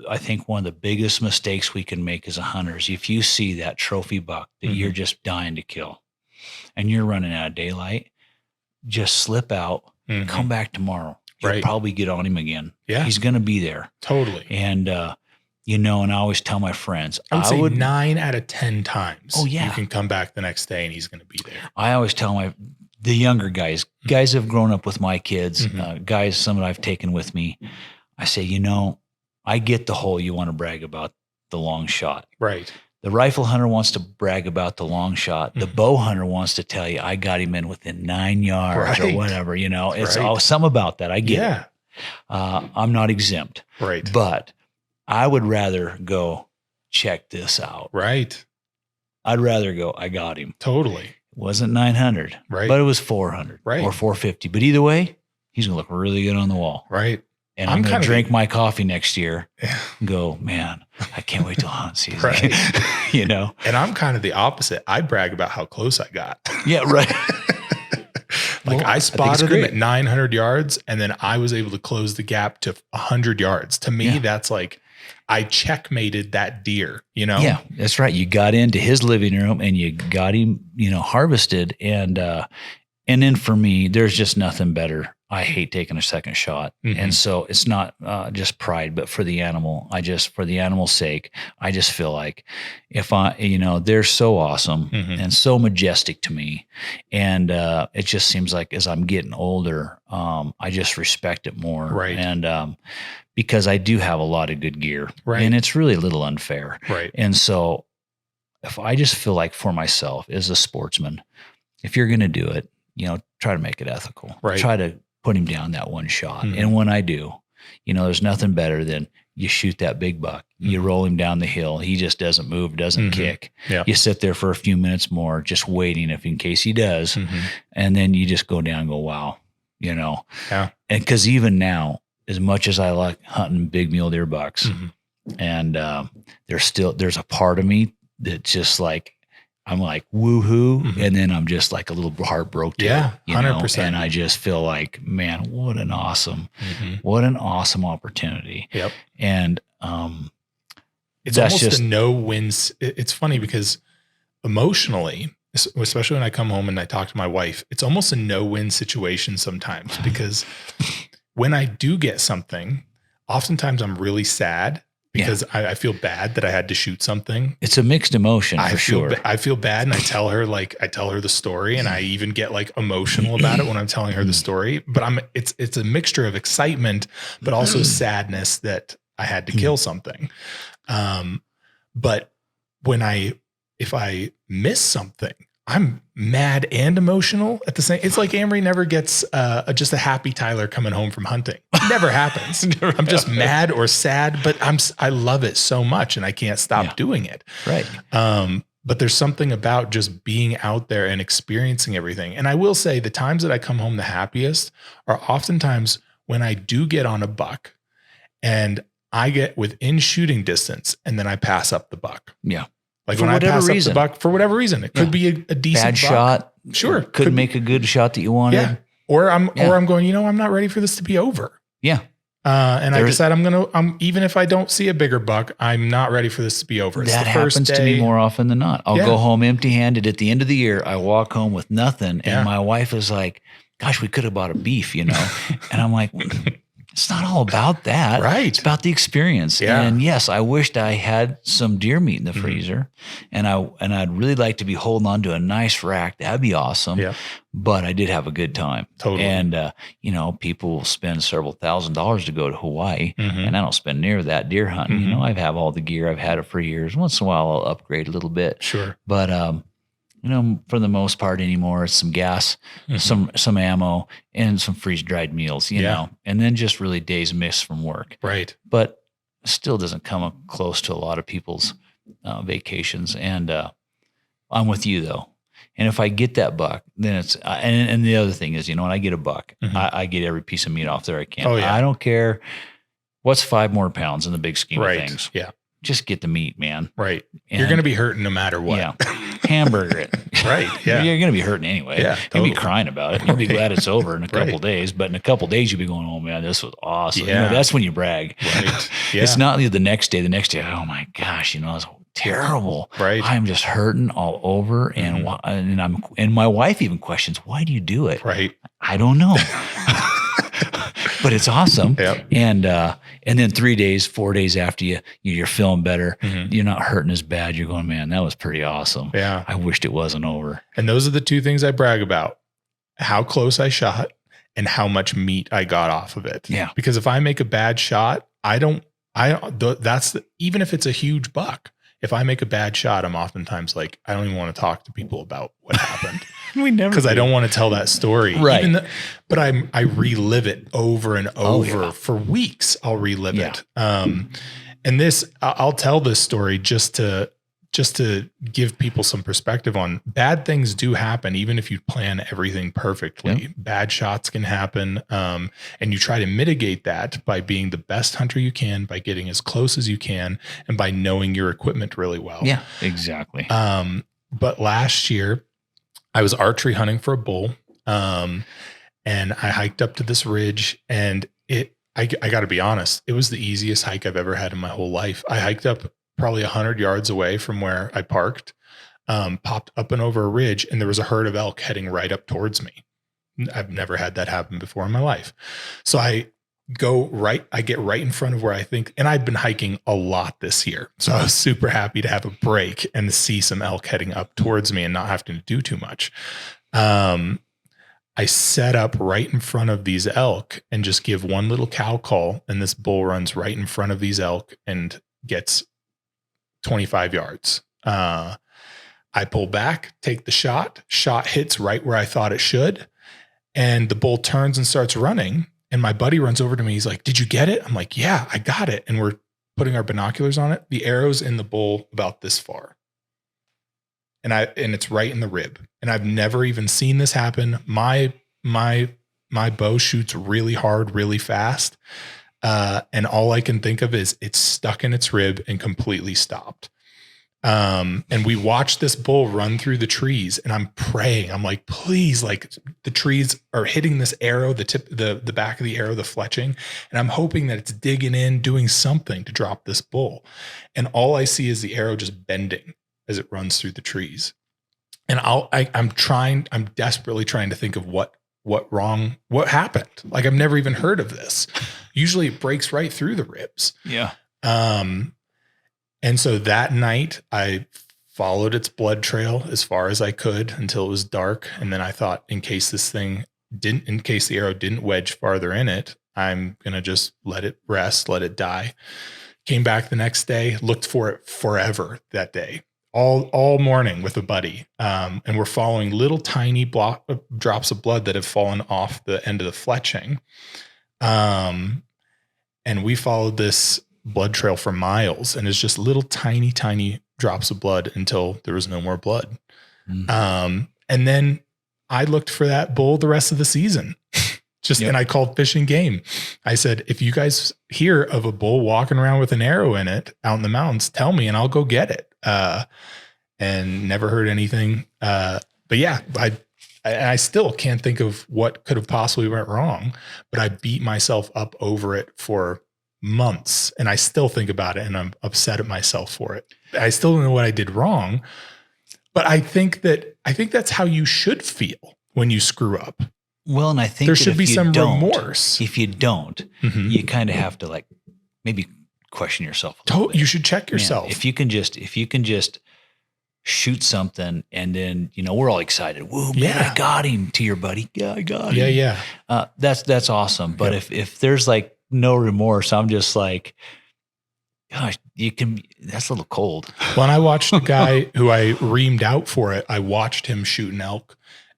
I think one of the biggest mistakes we can make as a hunter is if you see that trophy buck that you're just dying to kill and you're running out of daylight, just slip out, come back tomorrow. You'll probably get on him again. Yeah. He's going to be there. Totally. And, and I always tell my friends, I would say 9 out of 10 times. Oh, yeah. You can come back the next day and he's going to be there. I always tell the younger guys have grown up with my kids, guys, some that I've taken with me. I say, I get the whole, you want to brag about the long shot. Right. The rifle hunter wants to brag about the long shot. The bow hunter wants to tell you, I got him in within 9 yards or whatever, It's all some about that. I get it. I'm not exempt. Right. But I would rather go check this out. Right. I'd rather go, I got him. Totally. It wasn't 900, right? But it was 400 or 450. But either way, he's going to look really good on the wall. Right. And I'm going to drink my coffee next year and go, man, I can't wait till hunt season. Right. You know? And I'm kind of the opposite. I brag about how close I got. Yeah, right. Like I spotted him at 900 yards and then I was able to close the gap to 100 yards. To me, that's like I checkmated that deer, you know? Yeah, that's right. You got into his living room and you got him, you know, harvested. And then for me, there's just nothing better. I hate taking a second shot. And so it's not just pride, but for the animal, for the animal's sake, I just feel like if they're so awesome and so majestic to me. And it just seems like as I'm getting older, I just respect it more. Right. And because I do have a lot of good gear. Right. And it's really a little unfair. Right. And so if I just feel like for myself as a sportsman, if you're going to do it, you know, try to make it ethical. Right. Try to put him down that one shot. And when I do, you know, there's nothing better than you shoot that big buck, you roll him down the hill. He just doesn't move, doesn't kick. Yeah. You sit there for a few minutes more, just waiting in case he does. And then you just go down and go, wow, you know? Yeah. And cause even now, as much as I like hunting big mule deer bucks and there's a part of me that just like, I'm like, woohoo. And then I'm just like a little heartbroken. Yeah. 100%. And I just feel like, man, what an awesome opportunity. Yep. And, it's almost a no-win. It's funny because emotionally, especially when I come home and I talk to my wife, it's almost a no-win situation sometimes because when I do get something, oftentimes I'm really sad because I feel bad that I had to shoot something. It's a mixed emotion for sure. I feel bad and I tell her the story and I even get like emotional about it when I'm telling her the story, but it's a mixture of excitement, but also sadness that I had to kill something. But if I miss something, I'm mad and emotional at the same. It's like Amory never gets just a happy Tyler coming home from hunting. It never happens. I'm just mad or sad, but I love it so much and I can't stop doing it. Right. But there's something about just being out there and experiencing everything. And I will say the times that I come home the happiest are oftentimes when I do get on a buck and I get within shooting distance and then I pass up the buck. Yeah. Like when I pass up the buck, for whatever reason, it could be a decent bad shot. Sure. Could make a good shot that you wanted. Yeah. Or I'm going, you know, I'm not ready for this to be over. Yeah. And I decide even if I don't see a bigger buck, I'm not ready for this to be over. It's that the first happens day. To me more often than not. I'll go home empty handed at the end of the year. I walk home with nothing. And my wife is like, gosh, we could have bought a beef, you know? And I'm like, it's not all about that. Right. It's about the experience. Yeah. And yes, I wished I had some deer meat in the freezer and I'd really like to be holding on to a nice rack. That'd be awesome. Yeah. But I did have a good time. Totally. And, you know, people will spend several $1,000s to go to Hawaii and I don't spend near that deer hunting. You know, I have all the gear. I've had it for years. Once in a while, I'll upgrade a little bit. Sure. But, you know, for the most part anymore, it's some gas, some ammo, and some freeze-dried meals, you know, and then just really days missed from work. Right. But still doesn't come up close to a lot of people's vacations. And I'm with you, though. And if I get that buck, then it's and the other thing is, you know, when I get a buck, I get every piece of meat off there I can. Oh, yeah. I don't care what's 5 more pounds in the big scheme of things. Yeah. Just get the meat, man. Right. You're going to be hurting no matter what. Yeah. Hamburger it. Right. Yeah. You're going to be hurting anyway. Yeah. You'll Totally. be crying about it. You'll be glad it's over in a couple of days. But in a couple of days, you'll be going, oh, man, this was awesome. Yeah. You know, that's when you brag. Right. Yeah. It's not the next day, oh, my gosh, you know, it's terrible. Right. I'm just hurting all over. And and my wife even questions, why do you do it? Right. I don't know. But it's awesome. Yep. And then 4 days after you're feeling better, you're not hurting as bad. You're going, man, that was pretty awesome. Yeah. I wished it wasn't over. And those are the two things I brag about: how close I shot and how much meat I got off of it. Yeah. Because if I make a bad shot, even if it's a huge buck, if I make a bad shot, I'm oftentimes like, I don't even want to talk to people about what happened. Because I don't want to tell that story. Right. But I relive it over and over for weeks. I'll relive it. And I'll tell this story just to just to give people some perspective on, bad things do happen, even if you plan everything perfectly. Yep. Bad shots can happen. And you try to mitigate that by being the best hunter you can, by getting as close as you can, and by knowing your equipment really well. Yeah, exactly. But last year I was archery hunting for a bull. And I hiked up to this ridge, and I got to be honest, it was the easiest hike I've ever had in my whole life. I hiked up probably 100 yards away from where I parked, popped up and over a ridge, and there was a herd of elk heading right up towards me. I've never had that happen before in my life. So I get right in front of where I think, and I've been hiking a lot this year. So I was super happy to have a break and to see some elk heading up towards me and not having to do too much. I set up right in front of these elk and just give one little cow call, and this bull runs right in front of these elk and gets 25 yards. I pull back, take the shot hits right where I thought it should. And the bull turns and starts running. And my buddy runs over to me. He's like, "Did you get it?" I'm like, "Yeah, I got it." And we're putting our binoculars on it. The arrow's in the bull about this far. And it's right in the rib. And I've never even seen this happen. My bow shoots really hard, really fast. And all I can think of is it's stuck in its rib and completely stopped. And we watched this bull run through the trees, and I'm praying. I'm like, please, like the trees are hitting this arrow, the back of the arrow, the fletching. And I'm hoping that it's digging in, doing something to drop this bull. And all I see is the arrow just bending as it runs through the trees. And I'm desperately trying to think of what happened. Like, I've never even heard of this. Usually it breaks right through the ribs. Yeah. And so that night I followed its blood trail as far as I could until it was dark. And then I thought, in case the arrow didn't wedge farther in it, I'm going to just let it rest, let it die. Came back the next day, looked for it forever that day, all morning with a buddy. And we're following little tiny drops of blood that have fallen off the end of the fletching. And we followed this blood trail for miles, and it's just little tiny drops of blood until there was no more blood. And then I looked for that bull the rest of the season. And I called Fish and Game. I said, if you guys hear of a bull walking around with an arrow in it out in the mountains, tell me and I'll go get it. And never heard anything. But yeah, I still can't think of what could have possibly went wrong, but I beat myself up over it for months, and I still think about it, and I'm upset at myself for it. I still don't know what I did wrong, but I think that's how you should feel when you screw up. Well, and I think there should be some remorse. If you don't, you kind of have to like maybe question yourself a little bit. You should check yourself. Man, if you can just shoot something, and then we're all excited. Whoa, man, I got him. To your buddy, yeah, I got him. Yeah. That's awesome. But if there's like no remorse, I'm just like, gosh, that's a little cold. When I watched a guy who I reamed out for it, I watched him shoot an elk.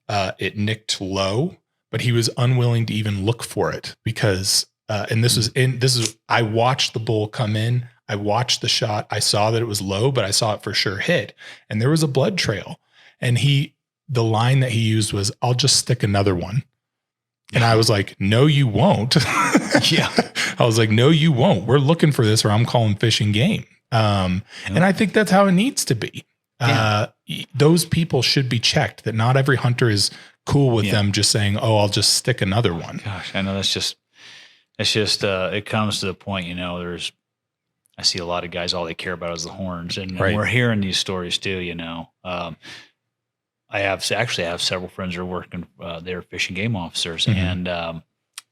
It nicked low, but he was unwilling to even look for it because, I watched the bull come in. I watched the shot. I saw that it was low, but I saw it for sure hit, and there was a blood trail. And the line that he used was, "I'll just stick another one." And I was like, "No, you won't." Yeah. I was like, "No, you won't. We're looking for this, or I'm calling Fish and Game." And I think that's how it needs to be. Those people should be checked, that not every hunter is cool with them just saying, "Oh, I'll just stick another one." Gosh, I know it's just, it comes to the point, I see a lot of guys, all they care about is the horns, and we're hearing these stories too, I have several friends who are working, they're fish and game officers, and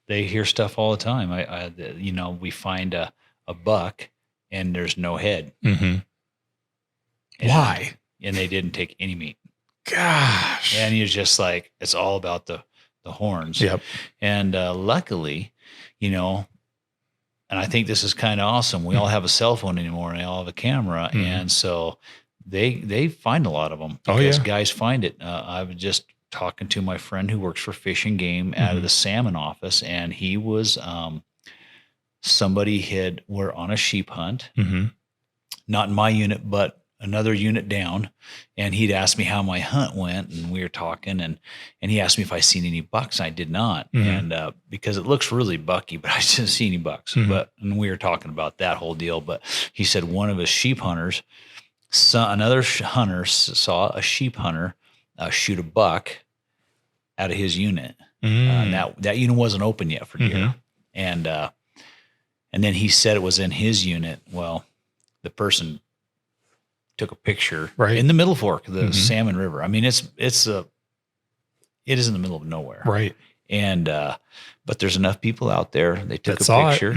they hear stuff all the time. We find a buck and there's no head. Why? And they didn't take any meat. Gosh. And you're just like, it's all about the horns. Yep. And luckily, and I think this is kind of awesome. We all have a cell phone anymore, and they all have a camera, and so they find a lot of them because guys find it. I was just talking to my friend who works for Fish and Game out of the salmon office, and he was we're on a sheep hunt, not in my unit, but another unit down, and he'd asked me how my hunt went, and we were talking, and he asked me if I seen any bucks. I did not, and because it looks really bucky, but I didn't see any bucks. And we were talking about that whole deal. But he said one of his sheep hunters, another hunter saw a sheep hunter shoot a buck out of his unit. That unit wasn't open yet for deer, and then he said it was in his unit. Well, the person took a picture in the Middle Fork of the Salmon River. I mean, it is in the middle of nowhere. Right. And, but there's enough people out there. They took a picture.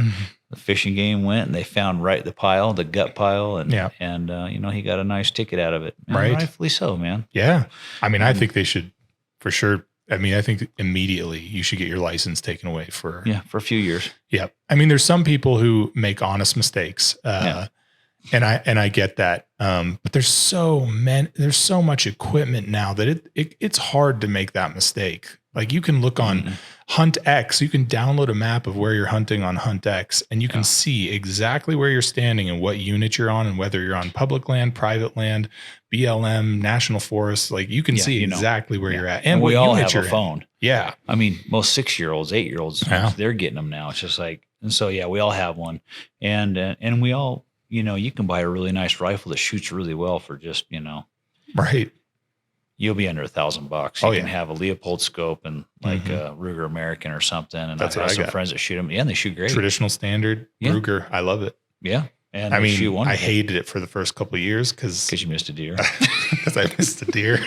The fishing game went and they found the gut pile. And, he got a nice ticket out of it. And rightfully so, man. Yeah. I mean, I think they should for sure. I mean, I think immediately you should get your license taken away for a few years. Yeah. I mean, there's some people who make honest mistakes. And I get that. But there's so much equipment now that it's hard to make that mistake. Like you can look on Hunt X, you can download a map of where you're hunting on Hunt X, and you can see exactly where you're standing and what unit you're on and whether you're on public land, private land, BLM, national forest. Like you can see exactly where you're at. And we all have a phone. Yeah. I mean, most 6-year-olds, 8-year-olds, they're getting them now. It's just like, and so, we all have one. And we all, you can buy a really nice rifle that shoots really well for just, right. You'll be under $1,000. You can have a Leopold scope and like a Ruger American or something. And I have some friends that shoot them. Yeah, and they shoot great. Traditional standard Ruger. I love it. Yeah. And I mean, I hated it for the first couple of years because you missed a deer. Because I missed a deer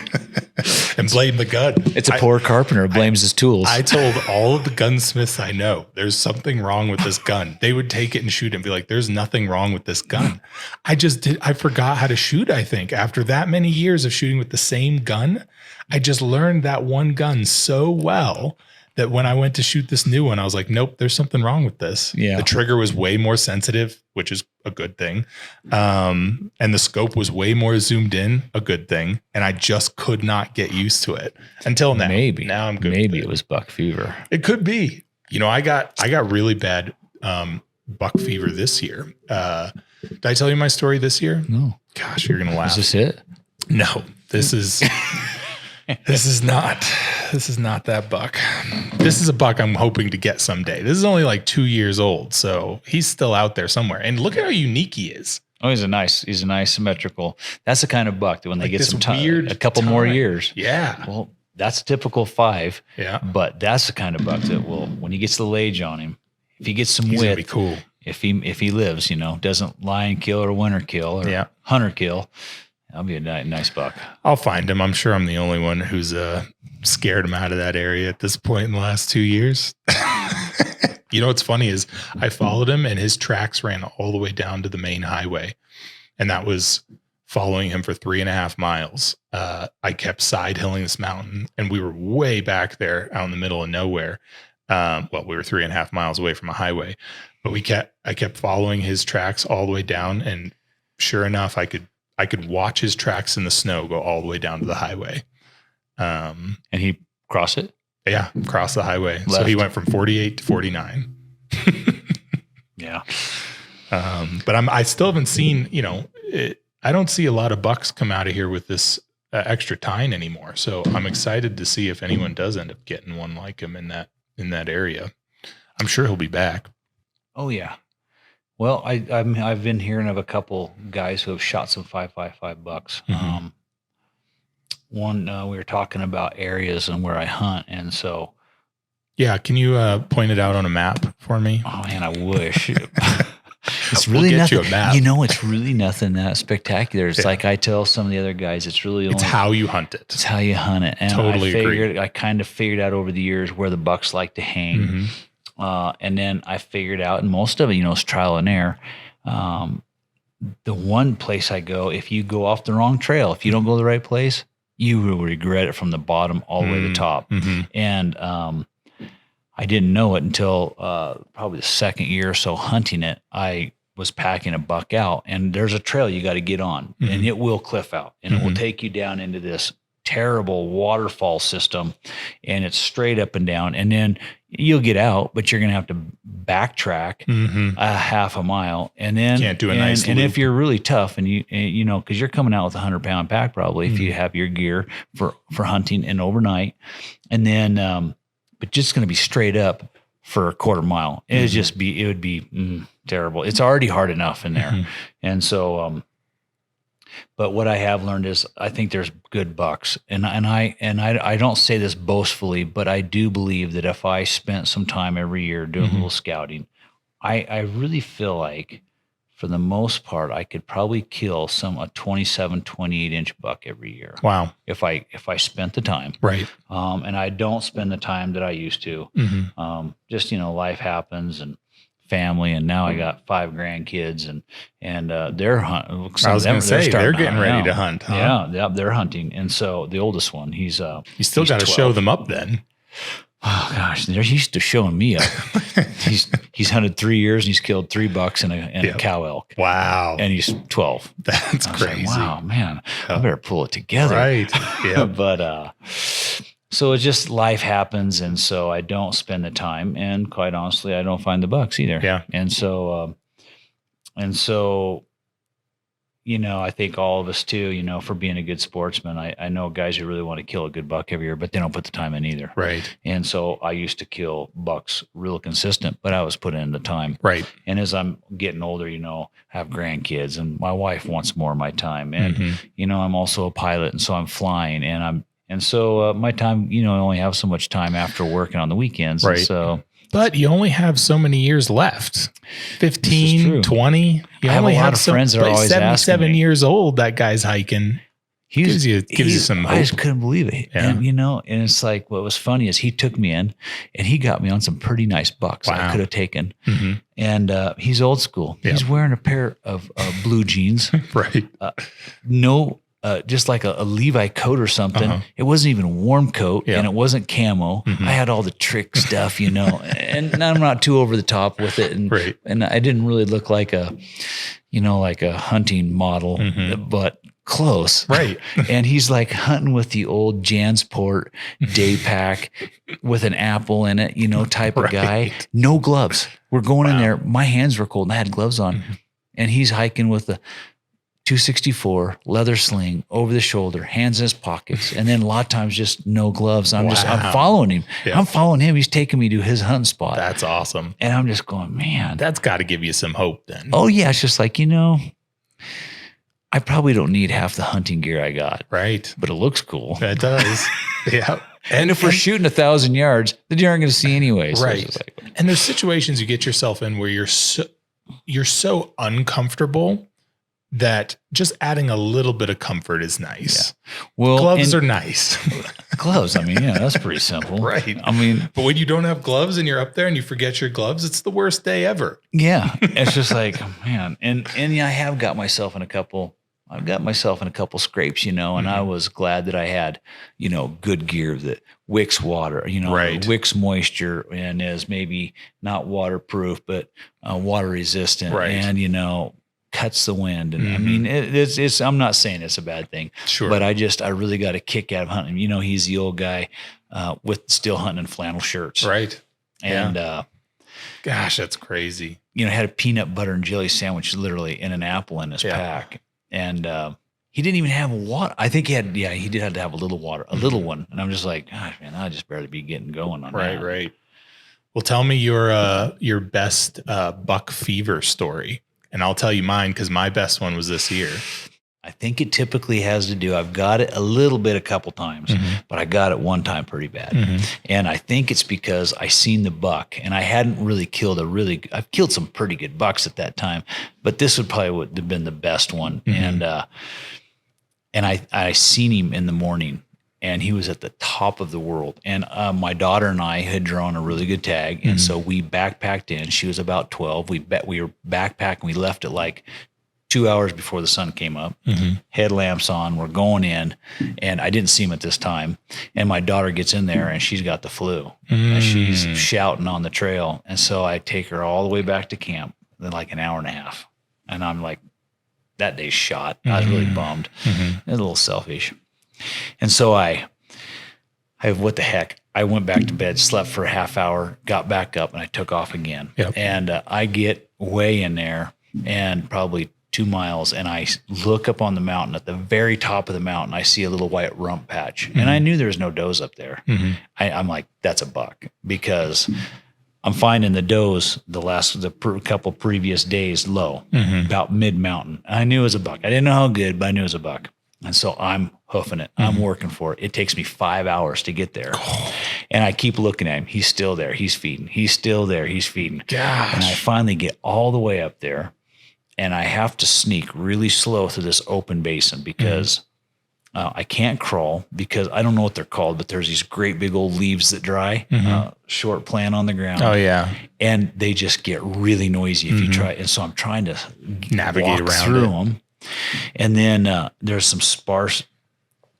and blamed the gun. It's a poor carpenter who blames his tools. I told all of the gunsmiths I know, there's something wrong with this gun. They would take it and shoot it and be like, there's nothing wrong with this gun. I forgot how to shoot, I think. After that many years of shooting with the same gun, I just learned that one gun so well that when I went to shoot this new one, I was like, nope, there's something wrong with this. Yeah. The trigger was way more sensitive, which is a good thing. And the scope was way more zoomed in, a good thing. And I just could not get used to it until now. Now I'm good. Maybe it was buck fever. It could be. I got really bad buck fever this year. Did I tell you my story this year? No. Gosh, you're going to laugh. Is this it? No, this is... This is not that buck. This is a buck I'm hoping to get someday. This is only like 2 years old, so he's still out there somewhere. And look at how unique he is. Oh, he's a nice symmetrical. That's the kind of buck that when they get some time, a couple more years. Yeah. Well, that's a typical 5. Yeah. But that's the kind of buck that will, when he gets the age on him, if he gets some he's width, gonna be cool. If he lives, doesn't lion kill or winter kill or hunter kill. That'll be a nice buck. I'll find him. I'm sure I'm the only one who's scared him out of that area at this point in the last 2 years. What's funny is I followed him and his tracks ran all the way down to the main highway. And that was following him for 3.5 miles. I kept side hilling this mountain and we were way back there out in the middle of nowhere. We were 3.5 miles away from a highway, but I kept following his tracks all the way down. And sure enough, I could watch his tracks in the snow go all the way down to the highway. And he crossed it? Yeah, crossed the highway. Left. So he went from 48 to 49. Yeah. But I still haven't seen, I don't see a lot of bucks come out of here with this extra tine anymore. So I'm excited to see if anyone does end up getting one like him in that area. I'm sure he'll be back. Oh, yeah. Well, I've been hearing of a couple guys who have shot some 5.55 bucks. Mm-hmm. One, we were talking about areas and where I hunt, and so. Yeah, can you point it out on a map for me? Oh man, I wish. It's really nothing. It's really nothing that spectacular. It's like I tell some of the other guys, it's how you hunt it. It's how you hunt it, and totally agree. I kind of figured out over the years where the bucks like to hang. Mm-hmm. And then I figured out, and most of it, is trial and error. The one place I go, if you go off the wrong trail, if you don't go the right place, you will regret it from the bottom all the way to the top. Mm-hmm. And I didn't know it until probably the second year or so hunting it. I was packing a buck out, and there's a trail you got to get on, and it will cliff out, and it will take you down into this terrible waterfall system, and it's straight up and down. And then you'll get out, but you're going to have to backtrack a half a mile, and then Can't do a nice and loop. if you're really tough, and you know, because you're coming out with a 100-pound pack probably if you have your gear for hunting and overnight, and then but just going to be straight up for a quarter mile. It would be terrible. It's already hard enough in there, and so. But what I have learned is I think there's good bucks, and I don't say this boastfully, but I do believe that if I spent some time every year doing a little scouting, I really feel like for the most part I could probably kill a 27, 28 inch buck every year. Wow. If I spent the time. Right. And I don't spend the time that I used to. Just, you know, life happens and family, and now I got 5 grandkids, and they're hunting. I was going to say they're getting ready to hunt. Huh? Yeah, they're hunting, and so the oldest one, you still got to show them up then. Oh gosh, they're used to showing me up. he's hunted 3 years and he's killed 3 bucks and a cow elk. Wow, and he's 12. That's crazy. Like, wow, man, I better pull it together. Right. Yeah. But so it's just life happens, and so I don't spend the time, and quite honestly, I don't find the bucks either. Yeah. And so, you know, I think all of us too, you know, for being a good sportsman, I know guys who really want to kill a good buck every year, but they don't put the time in either. Right. And so I used to kill bucks real consistent, but I was putting in the time. Right. And as I'm getting older, you know, I have grandkids, and my wife wants more of my time. And, you know, I'm also a pilot, and so I'm flying, and so my time, you know, I only have so much time after working on the weekends. Right. So, but you only have so many years left. 15, 20. I have a lot of friends that are always 77 years old. That guy's hiking. Gives you some hope. I just couldn't believe it. Yeah. And, you know, and it's like, what was funny is he took me in and he got me on some pretty nice bucks I could have taken. And he's old school. He's wearing a pair of blue jeans. Right. Just like a Levi coat or something. It wasn't even a warm coat, and it wasn't camo. I had all the trick stuff, you know, and I'm not too over the top with it. And, and I didn't really look like a hunting model, but close. Right. And he's like hunting with the old Jansport day pack with an apple in it, you know, type of guy. No gloves. We're going in there. My hands were cold and I had gloves on. And he's hiking with the 264 leather sling over the shoulder, hands in his pockets, and then a lot of times just no gloves. I'm following him. I'm following him. He's taking me to his hunting spot. That's awesome. And I'm just going, man, that's got to give you some hope then. Oh yeah, it's just like, you know, I probably don't need half the hunting gear I got. Right. But it looks cool. It does. Yeah. And if we're shooting 1,000 yards, the deer aren't going to see anyway. So right. And there's situations you get yourself in where you're so uncomfortable that just adding a little bit of comfort is nice. Yeah. Well, gloves are nice. Gloves, I mean, yeah, that's pretty simple. Right. I mean, but when you don't have gloves and you're up there and you forget your gloves, it's the worst day ever. Yeah. It's just like, man. And yeah, I have got myself in a couple scrapes, you know, and I was glad that I had, you know, good gear that wicks water, you know, wicks moisture and is maybe not waterproof, but water resistant and, you know, cuts the wind. And I mean, it's, I'm not saying it's a bad thing, but I really got a kick out of hunting. You know, he's the old guy with still hunting in flannel shirts. Right. And, gosh, that's crazy. You know, had a peanut butter and jelly sandwich literally in an apple in his pack. And, he didn't even have water. I think he did have to have a little water, a little one. And I'm just like, gosh, man, I just barely be getting going on that. Right. Well, tell me your best buck fever story. And I'll tell you mine because my best one was this year. I think it typically has to do, I've got it a little bit a couple times, but I got it one time pretty bad. And I think it's because I seen the buck and I hadn't really killed I've killed some pretty good bucks at that time, but this would have been the best one. And I seen him in the morning and he was at the top of the world. And my daughter and I had drawn a really good tag. And so we backpacked in. She was about 12. We were backpacking. We left at like 2 hours before the sun came up, headlamps on, we're going in, and I didn't see him at this time. And my daughter gets in there and she's got the flu and she's shouting on the trail. And so I take her all the way back to camp in like an hour and a half. And I'm like, that day's shot. I was really bummed. A little selfish. And so what the heck? I went back to bed, slept for a half hour, got back up, and I took off again. Yep. And I get way in there and probably 2 miles, and I look up on the mountain. At the very top of the mountain, I see a little white rump patch, and I knew there was no does up there. I'm like, that's a buck, because I'm finding the does couple previous days low, about mid mountain. I knew it was a buck. I didn't know how good, but I knew it was a buck. And so I'm hoofing it. I'm working for it. It takes me 5 hours to get there. And I keep looking at him. He's still there. He's feeding. He's still there. He's feeding. Gosh. And I finally get all the way up there, and I have to sneak really slow through this open basin because I can't crawl, because I don't know what they're called, but there's these great big old leaves that dry, short plant on the ground. Oh yeah. And they just get really noisy if you try. And so I'm trying to Navigate walk around through it. them. And then there's some sparse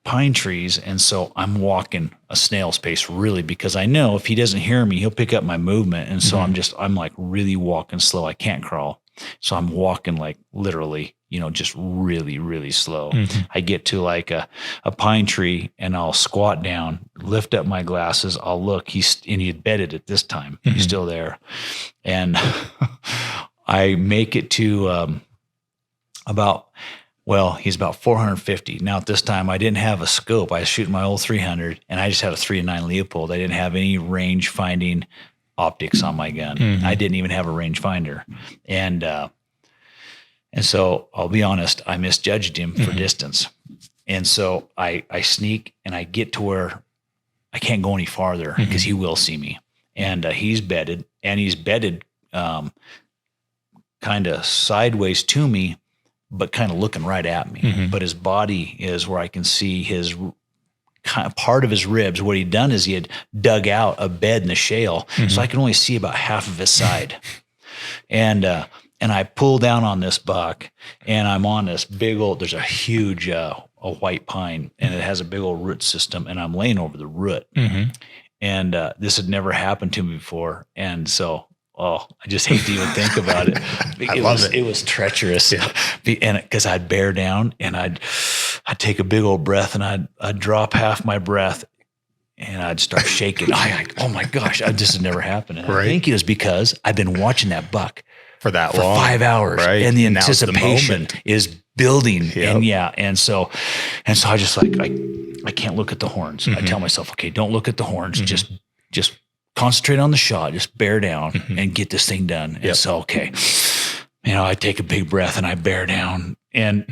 pine trees. And so I'm walking a snail's pace, really, because I know if he doesn't hear me, he'll pick up my movement. And so I'm like really walking slow. I can't crawl. So I'm walking like literally, just really, really slow. I get to like a pine tree, and I'll squat down, lift up my glasses. I'll look, he had bedded at this time. He's still there. And I make it to, he's about 450. Now at this time I didn't have a scope. I was shooting my old 300, and I just had a 3-9 Leopold. I didn't have any range finding optics on my gun. I didn't even have a range finder. And so I'll be honest, I misjudged him for distance. And so I sneak, and I get to where I can't go any farther because he will see me. And he's bedded, kind of sideways to me, but kind of looking right at me. But his body is where I can see his part of his ribs. What he'd done is he had dug out a bed in the shale, so I can only see about half of his side. And I pull down on this buck, and I'm on this big old. There's a huge a white pine, and it has a big old root system, and I'm laying over the root. And this had never happened to me before, and so. Oh, I just hate to even think about it. It was treacherous, and because I'd bear down, and I'd take a big old breath, and I'd drop half my breath, and I'd start shaking. Oh my gosh, this has never happened. And I think it was because I've been watching that buck for long, 5 hours, right? And the anticipation is building, and so I just I can't look at the horns. I tell myself, okay, don't look at the horns, just concentrate on the shot, just bear down and get this thing done. And so, okay, I take a big breath, and I bear down, and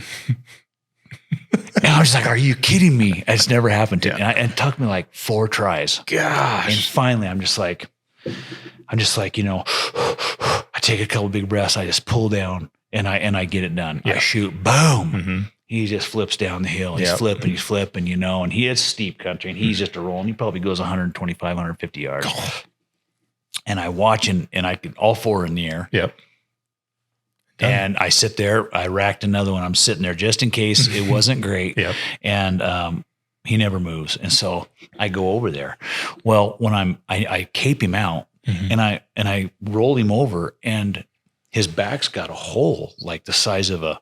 I was just like, are you kidding me? It's never happened to me. And it took me like 4 tries. Gosh. And finally I'm just like, I take a couple big breaths. I just pull down, and I get it done. I shoot, boom. He just flips down the hill. He's flipping, and he is steep country, and he's just a rolling. He probably goes 125, 150 yards. And I watch, and I can all 4 in the air. And I sit there. I racked another one. I'm sitting there just in case it wasn't great. And he never moves. And so I go over there. Well, when I cape him out, and I roll him over, and his back's got a hole like the size of a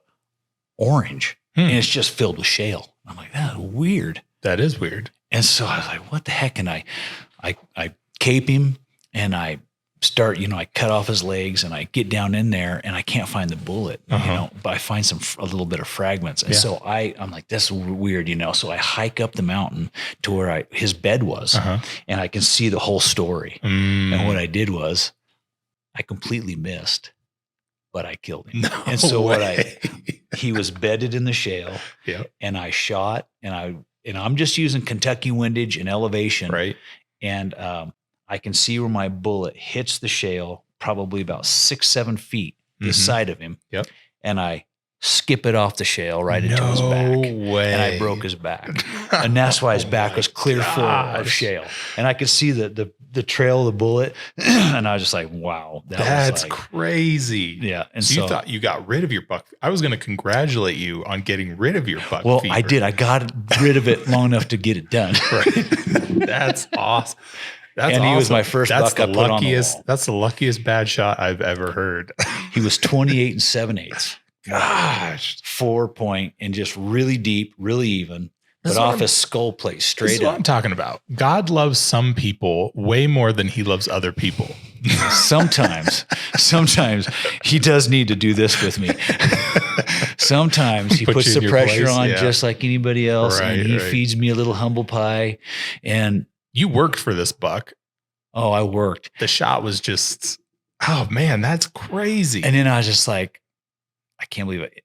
orange. And it's just filled with shale. I'm like, that's weird. That is weird. And so I was like, what the heck? And I cape him, and I start, I cut off his legs, and I get down in there, and I can't find the bullet, but I find a little bit of fragments. And so I'm like, that's weird, So I hike up the mountain to where his bed was, and I can see the whole story. And what I did was I completely missed, but I killed him. And so he was bedded in the shale, and I shot, and I'm just using Kentucky windage and elevation. Right. And I can see where my bullet hits the shale, probably about 6-7 feet this side of him. And I skip it off the shale right into his back. And I broke his back. And that's why his back was clear full of shale. And I could see the trail of the bullet. And I was just like, wow. That's crazy. Yeah. And so you thought you got rid of your buck. I was going to congratulate you on getting rid of your buck fever. Well, I did. I got rid of it long enough to get it done. Right. That's awesome. He was my first buck I put on the wall. That's the luckiest bad shot I've ever heard. He was 28 7/8. Gosh. 4 point, and just really deep, really even. but off his skull plate, straight This is up. what I'm talking about. God loves some people way more than he loves other people. Sometimes he does need to do this with me. Sometimes he Put puts you in the your pressure place, on yeah. just like anybody else, Right, and he right. feeds me a little humble pie. And You worked for this buck. oh, I worked. The shot was just, oh man, that's crazy. And then I was just like, I can't believe it.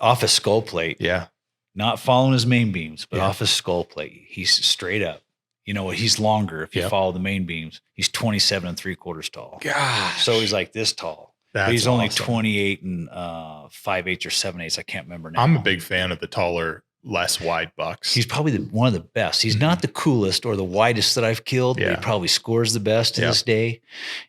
Off his skull plate, yeah. not following his main beams, but Yeah. off his skull plate, he's straight up. You know what? He's longer if you Yep. follow the main beams. He's 27 3/4 tall. Gosh. So he's like this tall. That's But he's only awesome. 28 and 5/8 or 7/8. I can't remember now. I'm a big fan of the taller, less wide bucks. He's probably one of the best. He's not the coolest or the widest that I've killed, but Yeah. he probably scores the best to Yeah. this day.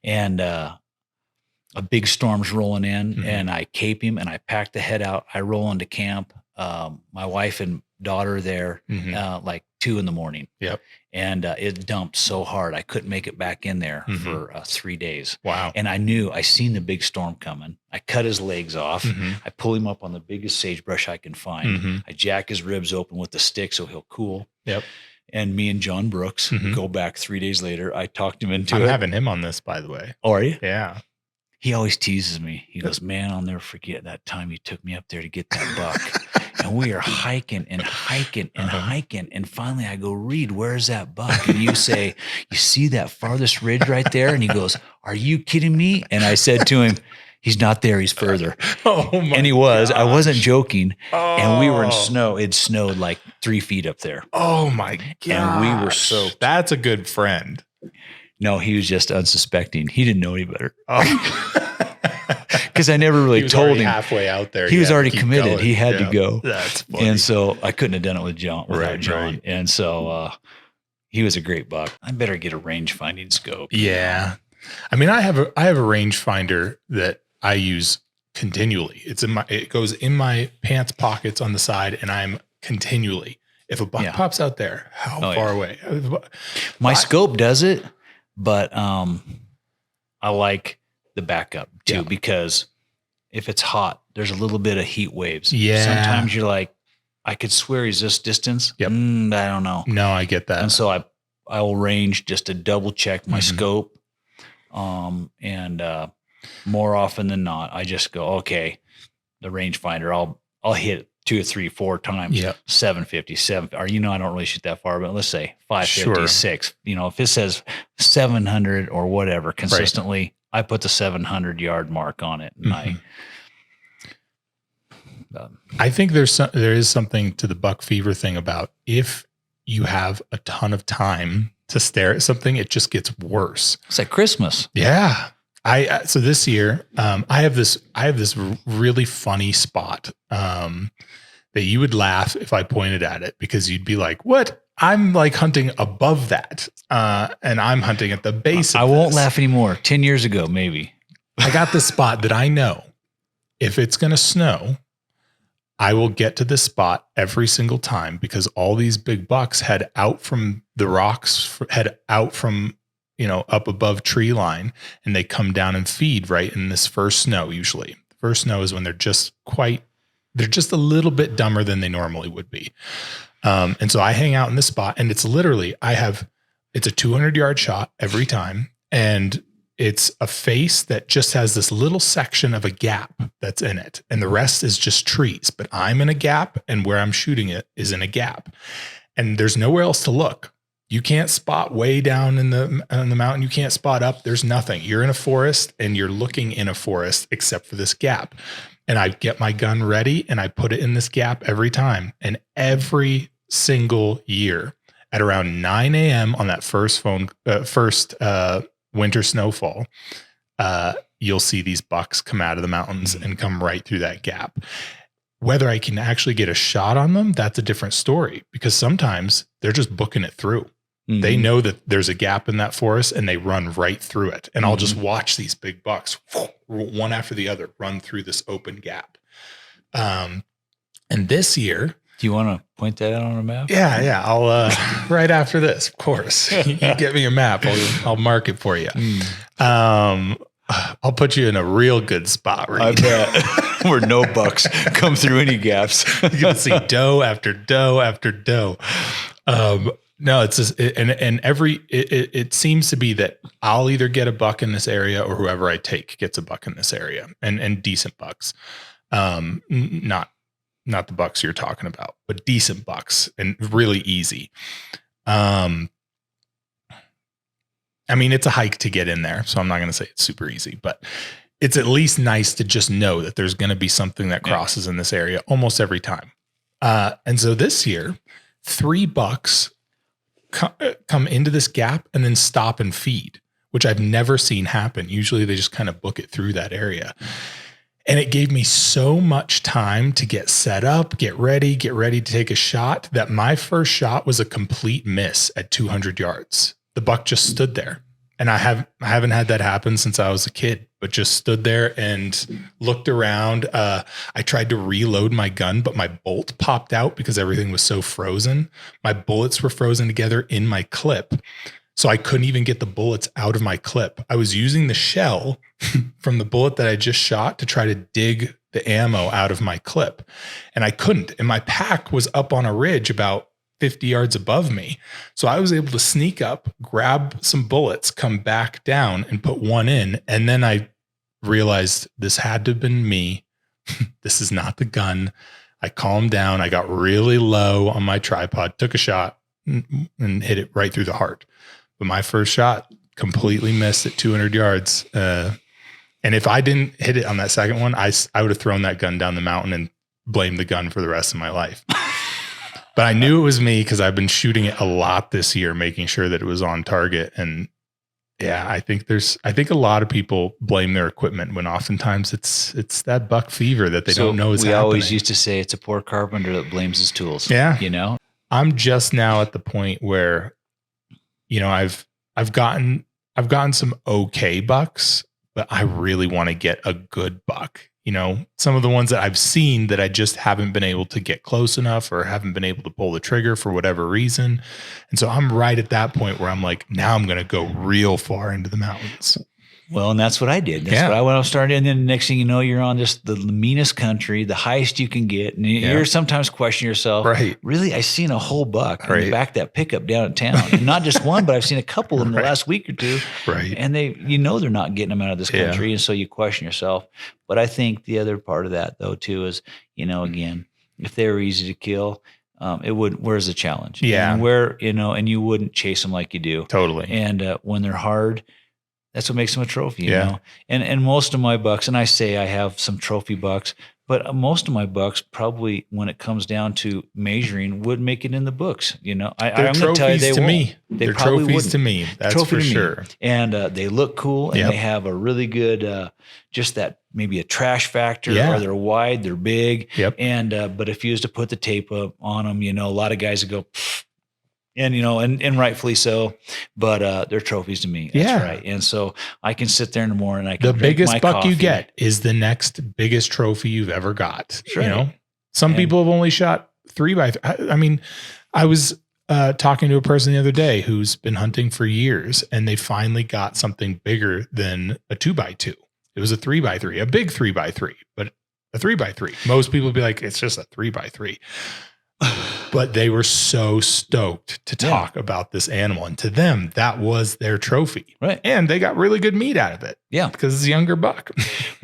And a big storm's rolling in, and I cape him and I pack the head out. I roll into camp. My wife and daughter there, like 2 a.m. Yep. And it dumped so hard I couldn't make it back in there for 3 days. Wow. And I seen the big storm coming. I cut his legs off. I pull him up on the biggest sagebrush I can find. I jack his ribs open with the stick so he'll cool. Yep. And me and John Brooks go back 3 days later. I talked him into I'm it. having him on this, by the way. Oh, are you? Yeah. He always teases me. He goes, man, I'll never forget that time you took me up there to get that buck. And we are hiking and hiking and hiking. And finally I go, Reed, where's that buck? And you say, you see that farthest ridge right there? And he goes, are you kidding me? And I said to him, he's not there. He's further. Oh my And he was. gosh. I wasn't joking. And we were in Oh. snow. It snowed like 3 feet up there. Oh my god. And we were soaked. That's a good friend. No, he was just unsuspecting. He didn't know any better. Oh. Because I never really He was told already him. halfway out there. He was had to already keep committed. going. He had to go. That's funny. And so I couldn't have done it with John, without Right, John. right. And so he was a great buck. I better get a range finding scope. Yeah. I mean, I have a rangefinder that I use continually. It goes in my pants pockets on the side, and I'm continually, if a buck Yeah. pops out there, how far away? My scope does it, but I like the backup too, because if it's hot, there's a little bit of heat waves. Yeah. Sometimes you're like, I could swear he's this distance. Yep. I don't know. No, I get that. And so I will range just to double check my scope. And more often than not, I just go, okay, the rangefinder, I'll hit 2 or 3, 4 times, Yep. 750, or, I don't really shoot that far, but let's say 550, Sure. 6, if it says 700 or whatever consistently, I put the 700 yard mark on it. And I think there is something to the buck fever thing about if you have a ton of time to stare at something, it just gets worse. It's like Christmas. Yeah. So this year, I have this really funny spot that you would laugh if I pointed at it, because you'd be like, what? I'm like hunting above that. And I'm hunting at the base of I won't this. laugh anymore. 10 years ago, maybe. I got this spot that I know if it's going to snow, I will get to this spot every single time, because all these big bucks head out from the rocks, head out from, up above tree line, and they come down and feed right in this first snow. Usually the first snow is when they're just a little bit dumber than they normally would be. And so I hang out in this spot, and it's literally, it's a 200-yard shot every time. And it's a face that just has this little section of a gap that's in it. And the rest is just trees, but I'm in a gap, and where I'm shooting it is in a gap, and there's nowhere else to look. You can't spot way down on the mountain. You can't spot up. There's nothing. You're in a forest, and you're looking in a forest except for this gap. And I get my gun ready, and I put it in this gap every time. And every single year at around 9 a.m. on that first winter snowfall, you'll see these bucks come out of the mountains and come right through that gap. Whether I can actually get a shot on them, that's a different story, because sometimes they're just booking it through. Mm-hmm. They know that there's a gap in that forest, and they run right through it. And I'll just watch these big bucks, one after the other, run through this open gap. And this year, do you want to point that out on a map? Yeah. I'll right after this, of course. You get me a map. I'll mark it for you. I'll put you in a real good spot, Reed. I bet. Where no bucks come through any gaps. You can see doe after doe after doe. No, it's just, it seems to be that I'll either get a buck in this area or whoever I take gets a buck in this area, and decent bucks. Not the bucks you're talking about, but decent bucks and really easy. I mean, it's a hike to get in there, so I'm not going to say it's super easy, but it's at least nice to just know that there's going to be something that crosses in this area almost every time. And so this year, 3 bucks come into this gap and then stop and feed, which I've never seen happen. Usually they just kind of book it through that area. And it gave me so much time to get set up, get ready to take a shot, that my first shot was a complete miss at 200 yards. The buck just stood there. And I haven't had that happen since I was a kid, but just stood there and looked around. I tried to reload my gun, but my bolt popped out because everything was so frozen. My bullets were frozen together in my clip. So I couldn't even get the bullets out of my clip. I was using the shell from the bullet that I just shot to try to dig the ammo out of my clip. And I couldn't. And my pack was up on a ridge about 50 yards above me. So I was able to sneak up, grab some bullets, come back down and put one in. And then I realized this had to have been me. This is not the gun. I calmed down. I got really low on my tripod, took a shot and hit it right through the heart. But my first shot completely missed at 200 yards. And if I didn't hit it on that second one, I would have thrown that gun down the mountain and blamed the gun for the rest of my life. But I knew it was me because I've been shooting it a lot this year, making sure that it was on target. And yeah, I think a lot of people blame their equipment when oftentimes it's that buck fever that they don't know is happening. We always used to say it's a poor carpenter that blames his tools. Yeah. You know, I'm just now at the point where, you know, I've gotten some okay bucks, but I really want to get a good buck. You know, some of the ones that I've seen that I just haven't been able to get close enough or haven't been able to pull the trigger for whatever reason. And so I'm right at that point where I'm like, now I'm going to go real far into the mountains. Well, and that's what I did. That's what I went off started. And then the next thing you know, you're on just the meanest country, the highest you can get. And you're sometimes questioning yourself, right? Really, I seen a whole buck in the back of that pickup down at town. And not just one, but I've seen a couple in the last week or two. Right. And they're not getting them out of this country. And so you question yourself. But I think the other part of that though, too, is, you know, again, if they were easy to kill, where's the challenge? Yeah. And and you wouldn't chase them like you do. Totally. And when they're hard, that's what makes them a trophy, you know? And most of my bucks, and I say I have some trophy bucks, but most of my bucks probably, when it comes down to measuring, would make it in the books. You know, I'm going to tell you they won't. They're trophies to me. That's for sure. And they look cool, and they have a really good, just that maybe a trash factor, or they're wide, they're big. And but if you was to put the tape up on them, you know, a lot of guys would go, pfft. And, you know, and rightfully so, but they're trophies to me. That's right. And so I can sit there in the morning. I can the biggest buck you get is the next biggest trophy you've ever got. You know, some people have only shot 3x3. I mean, I was talking to a person the other day who's been hunting for years, and they finally got something bigger than a 2x2. It was a 3x3, a big 3x3, but a 3x3. Most people would be like, it's just a 3x3. But they were so stoked to talk about this animal. And to them, that was their trophy. Right. And they got really good meat out of it. Yeah. Because it's a younger buck.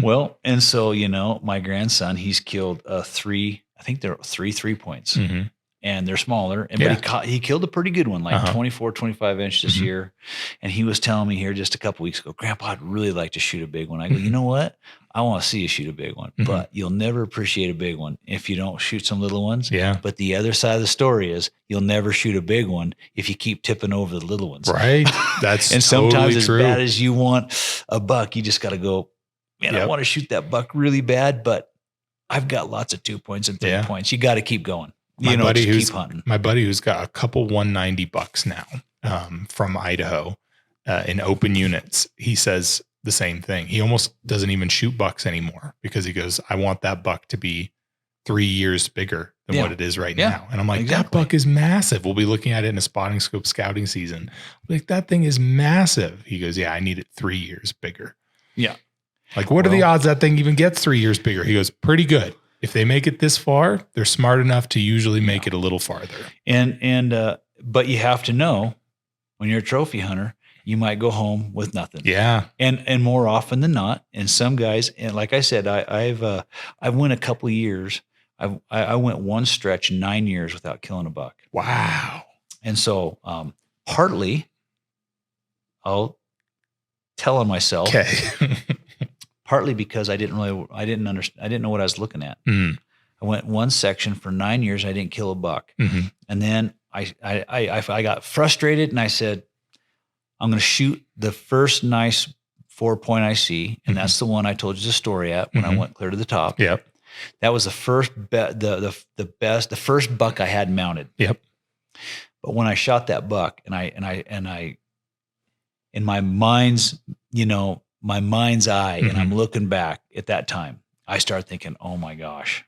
Well, and so, you know, my grandson, he's killed I think there are 3 points. Mm-hmm. And they're smaller. But he killed a pretty good one, like 24, 25 inch this year. And he was telling me here just a couple weeks ago, Grandpa, I'd really like to shoot a big one. I go, you know what? I want to see you shoot a big one, but you'll never appreciate a big one if you don't shoot some little ones. Yeah. But the other side of the story is you'll never shoot a big one if you keep tipping over the little ones. Right. That's and totally sometimes true. As bad as you want a buck, you just got to go, man, I want to shoot that buck really bad, but I've got lots of 2 points and 3 points. You got to keep going. My buddy who's got a couple 190 bucks now from Idaho in open units. He says the same thing. He almost doesn't even shoot bucks anymore because he goes, I want that buck to be 3 years bigger than what it is right now. And I'm like, that buck is massive. We'll be looking at it in a spotting scope scouting season. I'm like, that thing is massive. He goes, yeah, I need it 3 years bigger. Yeah. Like, what are the odds that thing even gets 3 years bigger? He goes, pretty good. If they make it this far, they're smart enough to usually make it a little farther. But you have to know when you're a trophy hunter, you might go home with nothing. Yeah. And more often than not, and some guys, and like I said, I've went a couple of years. I went one stretch 9 years without killing a buck. Wow. And so, partly, I'll tell on myself. Okay. Partly because I didn't know what I was looking at. I went one section for 9 years. I didn't kill a buck. And then I got frustrated and I said, I'm going to shoot the first nice 4-point I see. And that's the one I told you the story at when I went clear to the top. Yep. That was the first, the first buck I had mounted. Yep. But when I shot that buck and I, in my mind's, my mind's eye, and I'm looking back at that time, I started thinking, oh my gosh,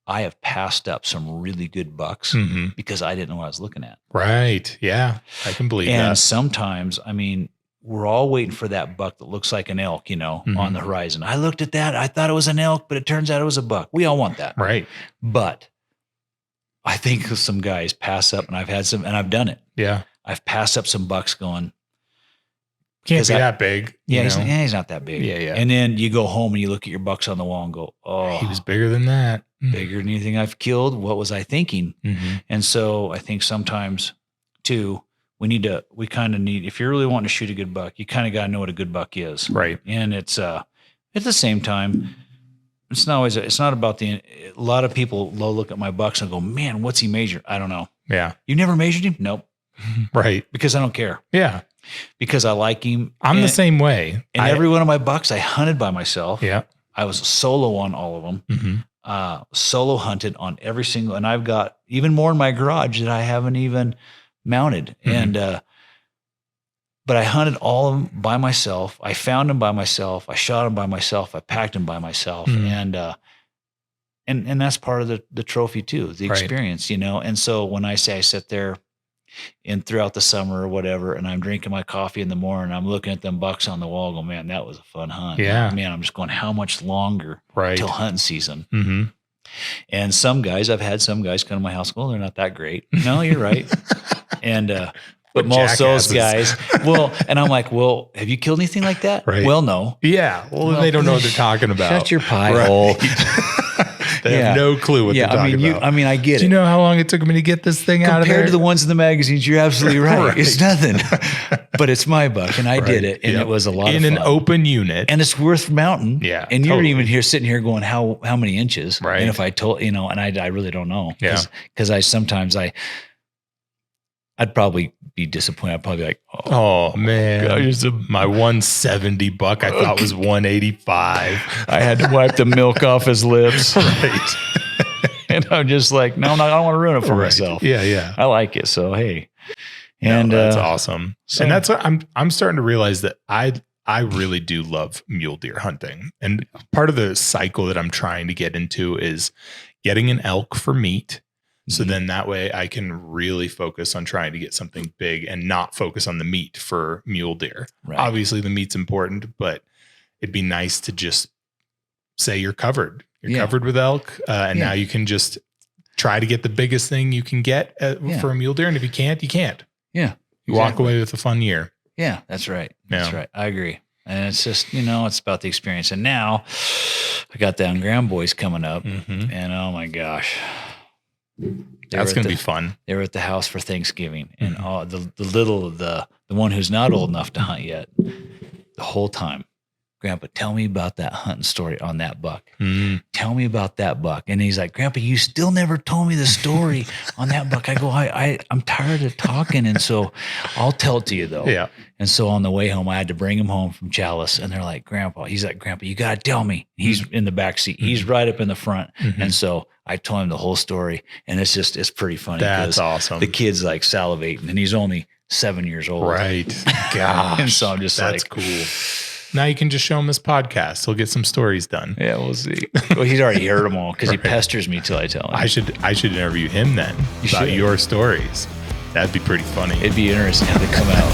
I have passed up some really good bucks because I didn't know what I was looking at. Right. Yeah. I can believe that. And sometimes, we're all waiting for that buck that looks like an elk, on the horizon. I looked at that. I thought it was an elk, but it turns out it was a buck. We all want that. Right. But I think some guys pass up, and I've had some, and I've done it. Yeah. I've passed up some bucks going, can't be that big. He's not that big. Yeah. And then you go home and you look at your bucks on the wall and go, oh, he was bigger than that. Bigger than anything I've killed. What was I thinking? And so I think sometimes too, we kind of need, if you're really wanting to shoot a good buck, you kind of got to know what a good buck is. Right. And it's, at the same time, it's not about a lot of people look at my bucks and go, man, what's he measure? I don't know. Yeah. You never measured him? Nope. Right. Because I don't care. Yeah. Because I like him. I'm the same way. And every one of my bucks, I hunted by myself. Yeah. I was solo on all of them. Solo hunted on every single, and I've got even more in my garage that I haven't even mounted. And, but I hunted all of them by myself. I found them by myself. I shot them by myself. I packed them by myself. And that's part of the trophy too, the experience, And so when I say I sit there and throughout the summer or whatever, and I'm drinking my coffee in the morning, I'm looking at them bucks on the wall, go, man, that was a fun hunt. Yeah. Man, I'm just going, how much longer till hunting season? And I've had some guys come to my house, well, they're not that great. No, you're right. And, but most of those guys, and I'm like, well, have you killed anything like that? Right. Well, no. Yeah. Well, they don't know what they're talking about. Shut your pie hole. They have no clue what they're talking about. I get it. Do you know how long it took me to get this thing out of there? Compared to the ones in the magazines, you're absolutely right. It's nothing. But it's my buck, and I did it, and it was a lot of fun. In an open unit. And it's worth mounting. Yeah. And you're even sitting here going, how many inches? Right. And if I told, and I really don't know. Yeah. Because I'd probably be disappointed. I'd probably be like, oh man, gosh, my 170 buck I thought was 185. I had to wipe the milk off his lips. Right. And I'm just like, no, I don't want to ruin it for myself. Yeah. I like it. So, hey. And that's awesome. And that's what I'm starting to realize that I really do love mule deer hunting. And part of the cycle that I'm trying to get into is getting an elk for meat. So then that way I can really focus on trying to get something big and not focus on the meat for mule deer. Right. Obviously the meat's important, but it'd be nice to just say you're covered. You're covered with elk. And now you can just try to get the biggest thing you can get for a mule deer. And if you can't, you can't. Yeah. You walk away with a fun year. Yeah, that's right. That's right. I agree. And it's just, it's about the experience. And now I got them Grand Boys coming up and oh my gosh. That's going to be fun. They were at the house for Thanksgiving, and the one who's not old enough to hunt yet, the whole time, Grandpa, tell me about that hunting story on that buck. Tell me about that buck. And he's like, Grandpa, you still never told me the story on that buck. I go, I'm tired of talking, and so I'll tell it to you though. Yeah. And so on the way home, I had to bring him home from Chalice, and they're like, Grandpa, you got to tell me. He's in the back seat. He's right up in the front, and so I told him the whole story, and it's pretty funny. That's awesome. The kid's like salivating, and he's only 7 years old. Right. Gosh. And so I'm just that's cool. Now you can just show him this podcast. He'll get some stories done. Yeah, we'll see. Well, he's already heard them all because he pesters me till I tell him. I should interview him then about your stories. That'd be pretty funny. It'd be interesting how they come out.